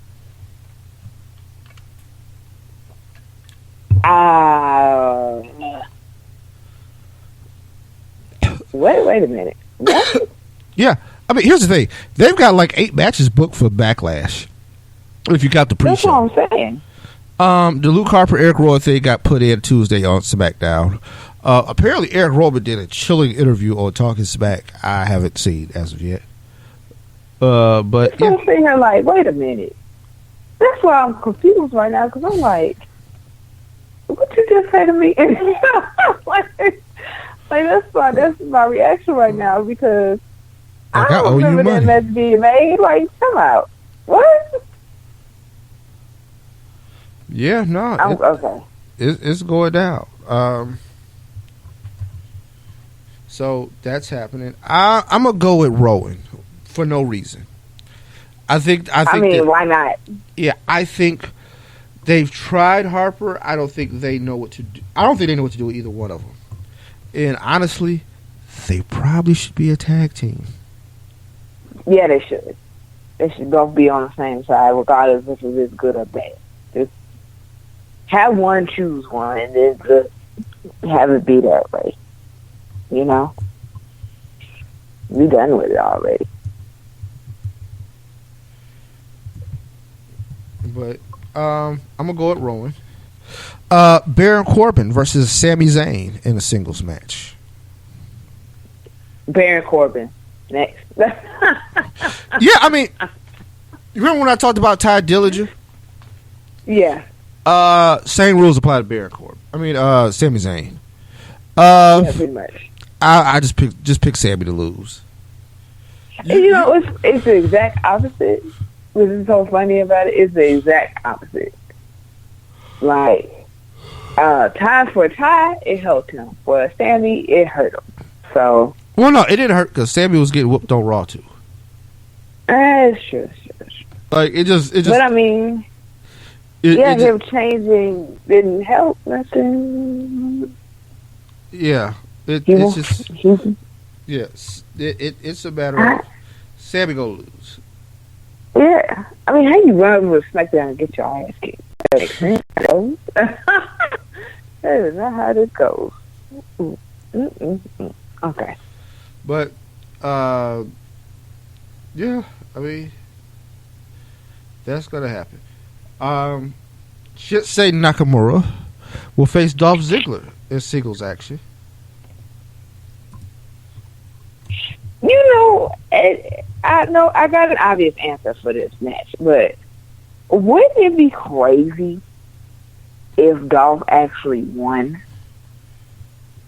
Wait a minute. What? Yeah, I mean, here's the thing. They've got like 8 matches booked for Backlash. If you got the pre-show. That's what I'm saying. The Luke Harper, Eric Rowan thing got put in Tuesday on SmackDown. Apparently, Eric Rowan did a chilling interview on Talking Smack. I haven't seen as of yet. But I'm sitting here like, wait a minute. That's why I'm confused right now, because I'm like, what you just say to me? That's my reaction right now, because I don't remember that match being made. Like, come out. What? Yeah, no. Okay. It's going down. So that's happening. I'm gonna go with Rowan for no reason. I think why not? Yeah, I think they've tried Harper. I don't think they know what to do. I don't think they know what to do with either one of them. And honestly, they probably should be a tag team. Yeah, they should. They should both be on the same side, regardless if it is good or bad. Just have one, choose one, and then just have it be that way. You know? We done with it already. But I'm gonna go with Rowan. Baron Corbin versus Sami Zayn in a singles match. Baron Corbin next. Yeah, I mean, you remember when I talked about Ty Dillinger? Yeah. Same rules apply to Baron Corbin. I mean, Sami Zayn. Yeah, pretty much. I just pick Sami to lose. And you know, it's the exact opposite. Which is so funny about it, it's the exact opposite. Like, Ty for Ty, it helped him. For Sami, it hurt him. So. Well, no, it didn't hurt because Sami was getting whooped on Raw too. It's true. Like it just. But I mean, him changing didn't help nothing. Yeah, it's just. Yes, it's a matter of Sami gonna lose. Yeah, I mean, how you run with SmackDown and get your ass kicked? That makes sense. That is not how this goes. Okay. But, yeah, I mean, that's gonna happen. Shinsuke Nakamura will face Dolph Ziggler in singles action. You know, I know I got an obvious answer for this match, but wouldn't it be crazy if Dolph actually won?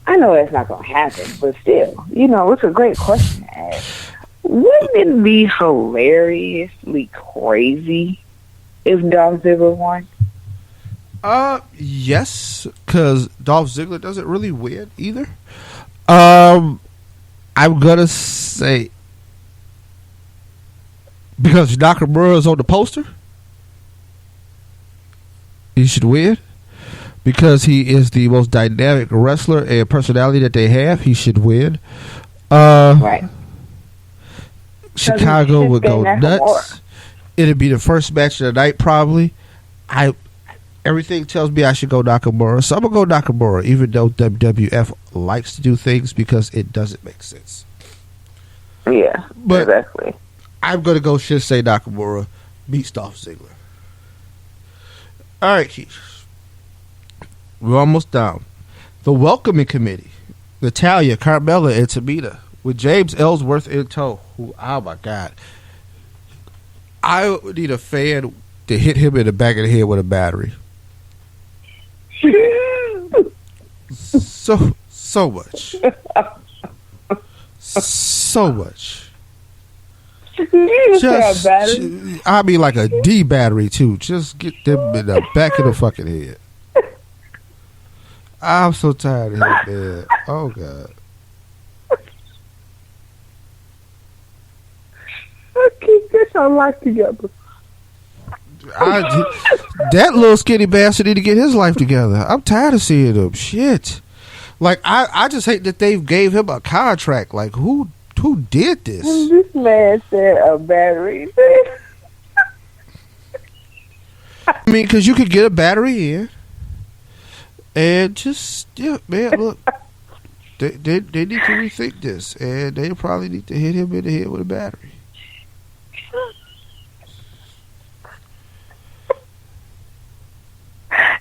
I know that's not going to happen, but still, you know, it's a great question to ask. Wouldn't it be hilariously crazy if Dolph Ziggler won? Yes, because Dolph Ziggler doesn't really win either. I'm gonna say because Nakamura is on the poster, he should win. Because he is the most dynamic wrestler and personality that they have, he should win. Right. Chicago would go nuts. It'd be the first match of the night, probably. Everything tells me I should go Nakamura, so I'm gonna go Nakamura, even though WWF likes to do things because it doesn't make sense. Yeah, but exactly. I'm gonna go Shinsuke Nakamura beats Dolph Ziggler. All right, Keith. We're almost down. The welcoming committee: Natalya, Carmella, and Tamina, with James Ellsworth in tow. Who? Oh my God! I would need a fan to hit him in the back of the head with a battery. So much. So much. Just, I mean, like a D battery too. Just get them in the back of the fucking head. I'm so tired of him, man. Oh God. Okay, get your life together. That little skinny bastard need to get his life together. I'm tired of seeing him. Shit. Like I just hate that they gave him a contract. Like who did this? This man said a battery. I mean, because you could get a battery in, and just man, look, they need to rethink this, and they probably need to hit him in the head with a battery.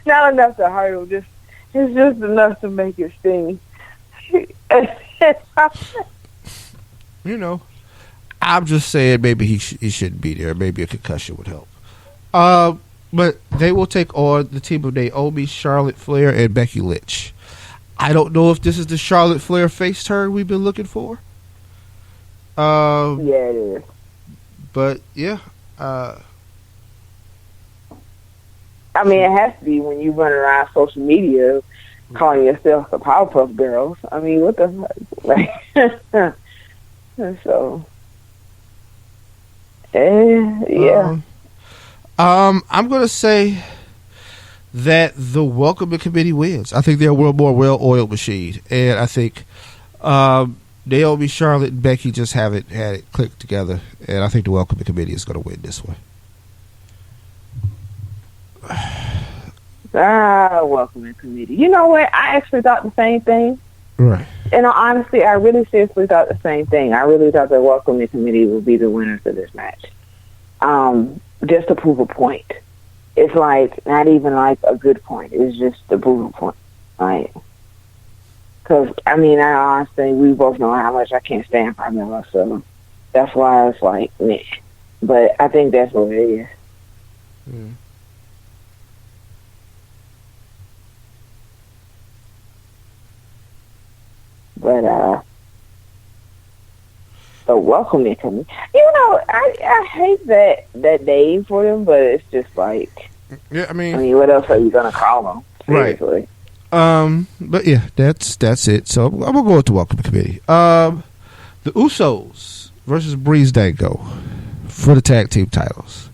Not enough to hurt him. It's just enough to make it sting. You know, I'm just saying maybe he shouldn't be there. Maybe a concussion would help. But they will take on the team of Naomi, Charlotte Flair, and Becky Lynch. I don't know if this is the Charlotte Flair face turn we've been looking for. Yeah, it is. But yeah. I mean, it has to be when you run around social media calling yourself a Powerpuff Girls. I mean, what the fuck? Like, so, yeah. I'm going to say that the welcoming committee wins. I think they're a more well-oiled machine. And I think Naomi, Charlotte, and Becky just haven't had it clicked together. And I think the welcoming committee is going to win this one. Welcoming committee. You know what? I actually thought the same thing. Right. And honestly, I really seriously thought the same thing. I really thought the welcoming committee would be the winners of this match. Just to prove a point. It's like not even like a good point. It's just to prove a point. Like, because I mean, I honestly, we both know how much I can't stand Carmella, so that's why it's like, meh. But I think that's what it is. Mm. But the welcoming committee. You know, I hate that name for them, but it's just like, yeah. I mean, what else are you gonna call them? Seriously. Right. But yeah, that's it. So I'm gonna go with the welcoming committee. The Usos versus Breeze Dango for the tag team titles.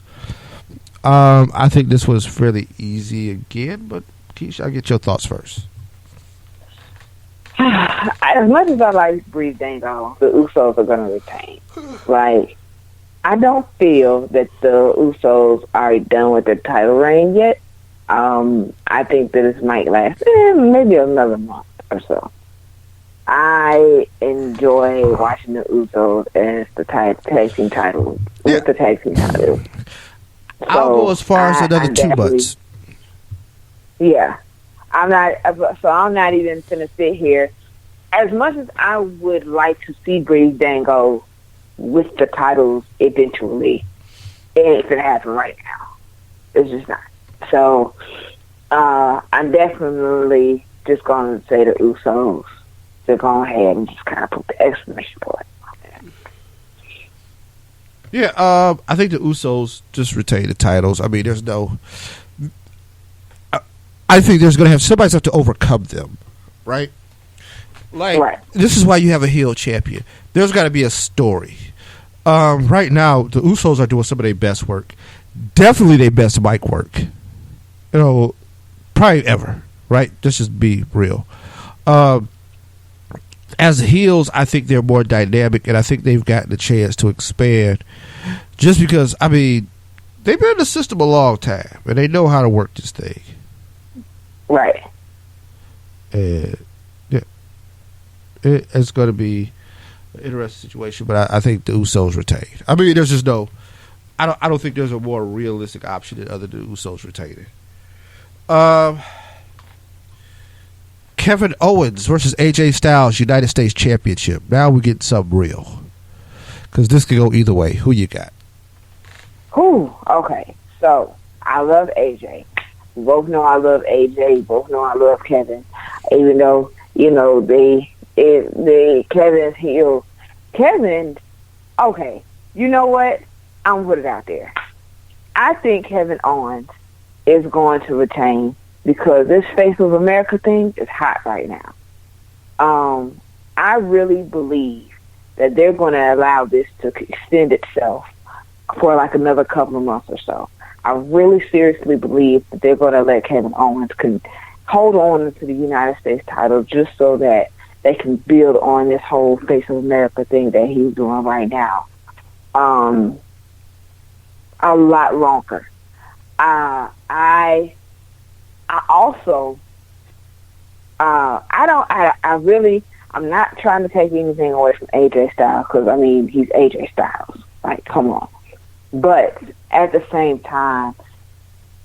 I think this was fairly easy again, but Keisha, I'll get your thoughts first. As much as I like Breeze Dango, the Usos are going to retain. Like, I don't feel that the Usos are done with their title reign yet. I think that this might last maybe another month or so. I enjoy watching the Usos as the tag team title, with the tag team title. So I'll go as far as another 2 months. Yeah. I'm not even going to sit here. As much as I would like to see Breeze Dango with the titles eventually, it ain't going to happen right now. It's just not. So, I'm definitely just going to say the Usos to go ahead and just kind of put the exclamation point on that. Yeah, I think the Usos just retain the titles. I mean, there's no... I think there's going to have somebody's have to overcome them, right? Like, This is why you have a heel champion. There's got to be a story. Right now, the Usos are doing some of their best work. Definitely their best mic work. You know, probably ever, right? Let's just be real. as heels, I think they're more dynamic, and I think they've gotten the chance to expand. Just because, I mean, they've been in the system a long time, and they know how to work this thing. Right. And yeah, it's going to be an interesting situation, but I think the Usos retained. I mean, there's just no. I don't think there's a more realistic option than other than Usos retaining. Kevin Owens versus AJ Styles United States Championship. Now we get something real, because this could go either way. Who you got? Okay. So I love AJ. We both know I love AJ. We both know I love Kevin. Even though Kevin's heel. Kevin. Okay. You know what? I'm gonna put it out there. I think Kevin Owens is going to retain, because this Face of America thing is hot right now. I really believe that they're going to allow this to extend itself for like another couple of months or so. I really seriously believe that they're going to let Kevin Owens hold on to the United States title just so that they can build on this whole Face of America thing that he's doing right now a lot longer. I'm not trying to take anything away from AJ Styles, because, I mean, he's AJ Styles. Like, come on. But at the same time,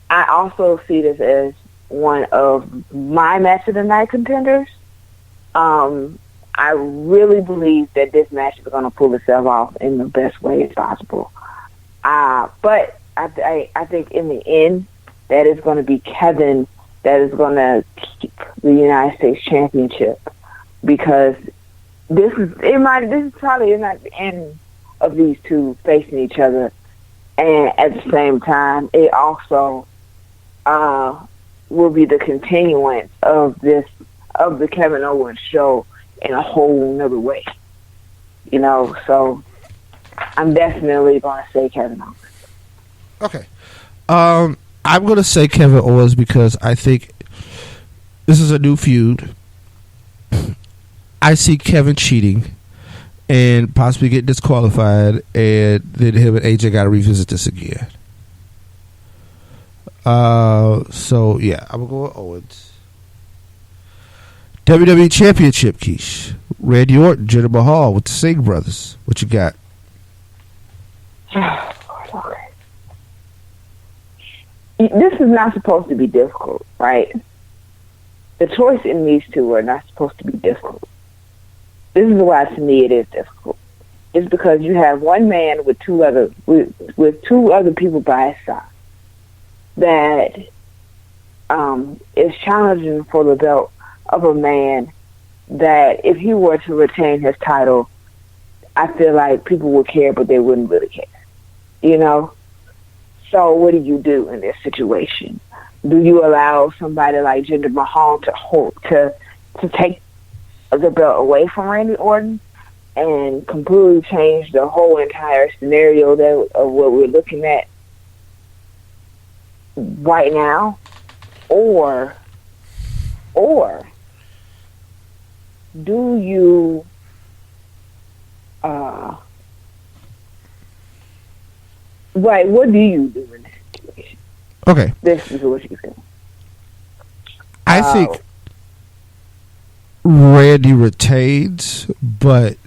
I also see this as one of my match of the night contenders. I really believe that this match is going to pull itself off in the best way possible. But I think in the end, that is going to be Kevin that is going to keep the United States Championship, because this is probably not the end of these two facing each other, and at the same time, it also will be the continuance of the Kevin Owens show in a whole nother way, So I'm definitely going to say Kevin Owens. Okay. I'm going to say Kevin Owens because I think this is a new feud. I see Kevin cheating and possibly get disqualified, and then him and AJ got to revisit this again. So, yeah, I'm going to go with Owens. WWE Championship, Keish. Randy Orton, Jinder Mahal with the Singh brothers. What you got? This is not supposed to be difficult, right? The choice in these two are not supposed to be difficult. This is why, to me, it is difficult. It's because you have one man with two other people by his side that is challenging for the belt of a man that, if he were to retain his title, I feel like people would care, but they wouldn't really care. So what do you do in this situation? Do you allow somebody like Jinder Mahal to take the belt away from Randy Orton and completely change the whole entire scenario of what we're looking at right now? Or do you what do you do in this situation? Okay. This is what you think. I think Randy retains, but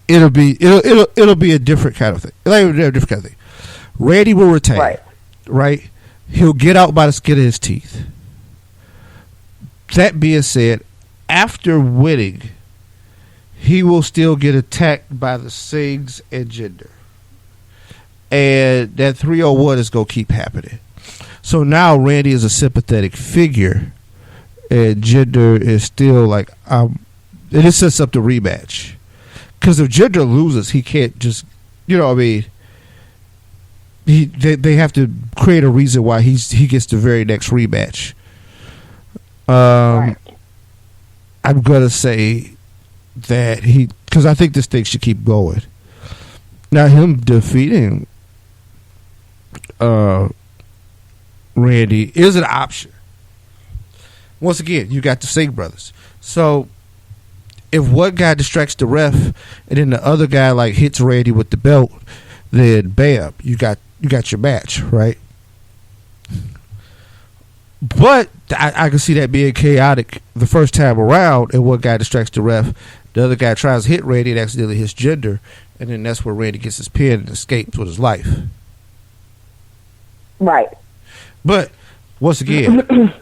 it'll be a different kind of thing. It'll be a different kind of thing. Randy will retain, right? He'll get out by the skin of his teeth. That being said, after winning, he will still get attacked by the Singhs and Jinder. And that 301 is going to keep happening. So now Randy is a sympathetic figure, and Jinder is still like, it sets up the rematch. Because if Jinder loses, he can't just, they have to create a reason why he gets the very next rematch. I'm going to say that because I think this thing should keep going. Now, him defeating Randy is an option. Once again, you got the Singh brothers. So if one guy distracts the ref and then the other guy like hits Randy with the belt, then bam, you got your match, right? But I can see that being chaotic the first time around, and one guy distracts the ref, the other guy tries to hit Randy and accidentally hits Jinder, and then that's where Randy gets his pin and escapes with his life. Right. But once again,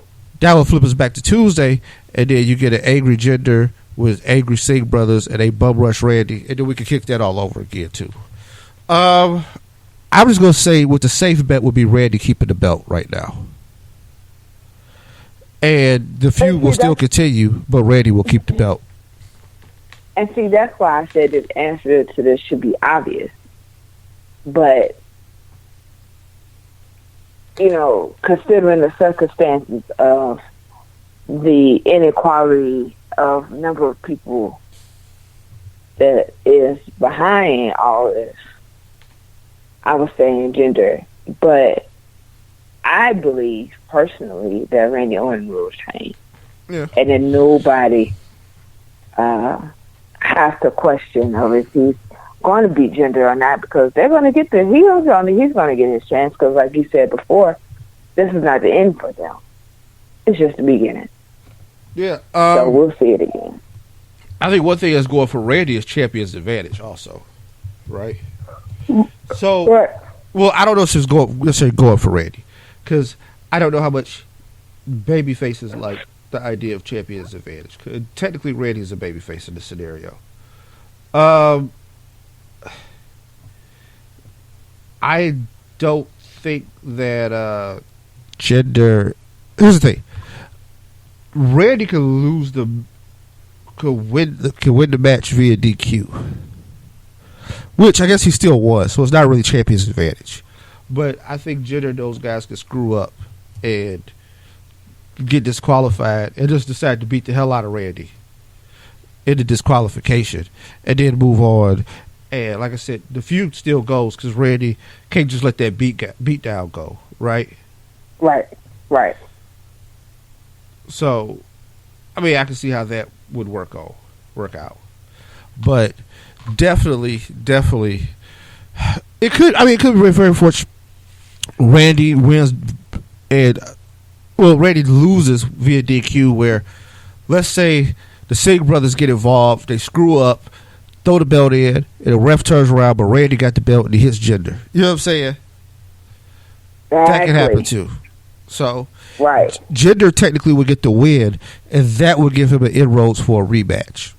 that will flip us back to Tuesday, and then you get an angry Jinder with angry Singh brothers, and they bum rush Randy, and then we can kick that all over again too. I'm just gonna say, with the safe bet would be Randy keeping the belt right now, and the feud will still continue, but Randy will keep the belt. And see, that's why I said the answer to this should be obvious. But, you know, considering the circumstances of the inequality of number of people that is behind all this, I was saying Jinder. But I believe, personally, that Randy Orton will retain. Yeah. And then nobody has to question of if he's going to beat Jinder or not, because they're going to get the he's going to get his chance, because like you said before, this is not the end for them. It's just the beginning. Yeah. So we'll see it again. I think one thing that's going for Randy is champion's advantage also, right? So, well, I don't know if it's necessarily going for Randy, because I don't know how much baby faces like the idea of champion's advantage. Technically, Randy is a babyface in this scenario. I don't think that Jinder. Here's the thing: Randy could win the match via DQ, which I guess he still was. So it's not really champion's advantage. But I think Jinder and those guys could screw up and get disqualified and just decide to beat the hell out of Randy into disqualification and then move on. And like I said, the feud still goes because Randy can't just let that beat down go, right? Right. So, I mean, I can see how that would work out. But definitely, it could be very unfortunate. Randy wins and Randy loses via DQ, where let's say the Singh brothers get involved, they screw up, throw the belt in, and the ref turns around, but Randy got the belt and he hits Jinder. You know what I'm saying? Exactly. That can happen too. So, right. Jinder technically would get the win, and that would give him an inroads for a rematch.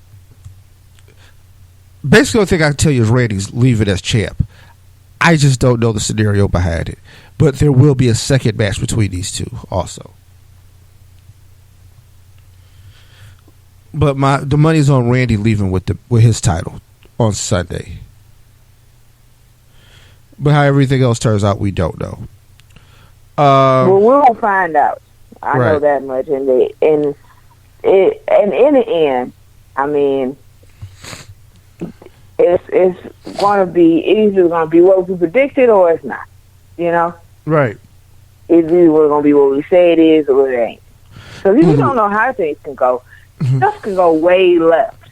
Basically, the only thing I can tell you is Randy's leaving as champ. I just don't know the scenario behind it. But there will be a second match between these two also. But the money's on Randy leaving with his title on Sunday. But how everything else turns out, we don't know. Well, we'll find out. I know that much. And in the end, I mean, it's going to be either going to be what we predicted or it's not. You know? Right. It's either going to be what we say it is or it ain't. So you don't know how things can go. Stuff can go way left.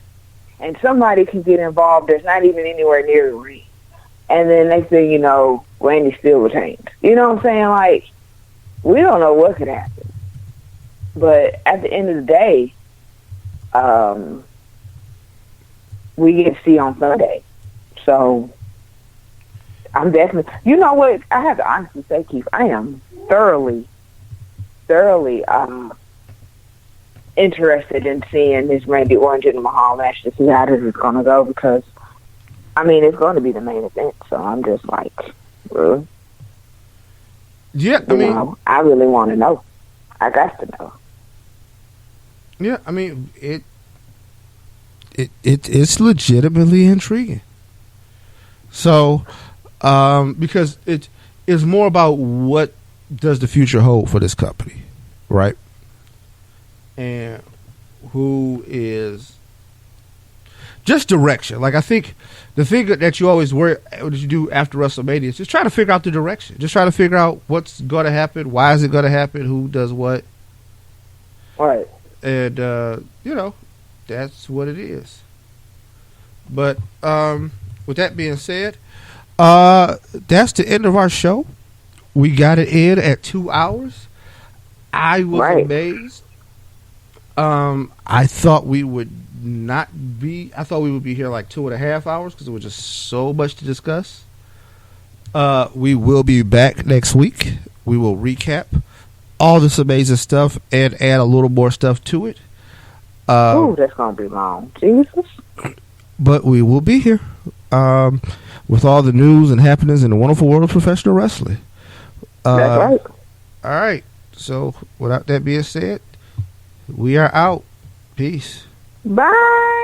And somebody can get involved that's not even anywhere near the ring. And then next thing you know, Randy still retains. You know what I'm saying? Like, we don't know what could happen. But at the end of the day, we get to see on Sunday. So, I'm definitely... You know what? I have to honestly say, Keith, I am thoroughly interested in seeing this Randy Orton and Mahal match to see how this is going to go, because, I mean, it's going to be the main event. So, I'm just like, really? Yeah, I really want to know. I got to know. Yeah, I mean, it's legitimately intriguing. So, because it is more about what does the future hold for this company, right? And who is just direction. Like, I think the thing that you always worry, what you do after WrestleMania is just try to figure out the direction. Just try to figure out what's going to happen, why is it going to happen, who does what. Right. And, that's what it is. But with that being said, that's the end of our show. We got it in at 2 hours. I was amazed. I thought we would not be. I thought we would be here like 2.5 hours because there was just so much to discuss. We will be back next week. We will recap all this amazing stuff and add a little more stuff to it. Ooh, that's gonna be long, Jesus. But we will be here with all the news and happenings in the wonderful world of professional wrestling. That's right. All right. So, without that being said, we are out. Peace. Bye.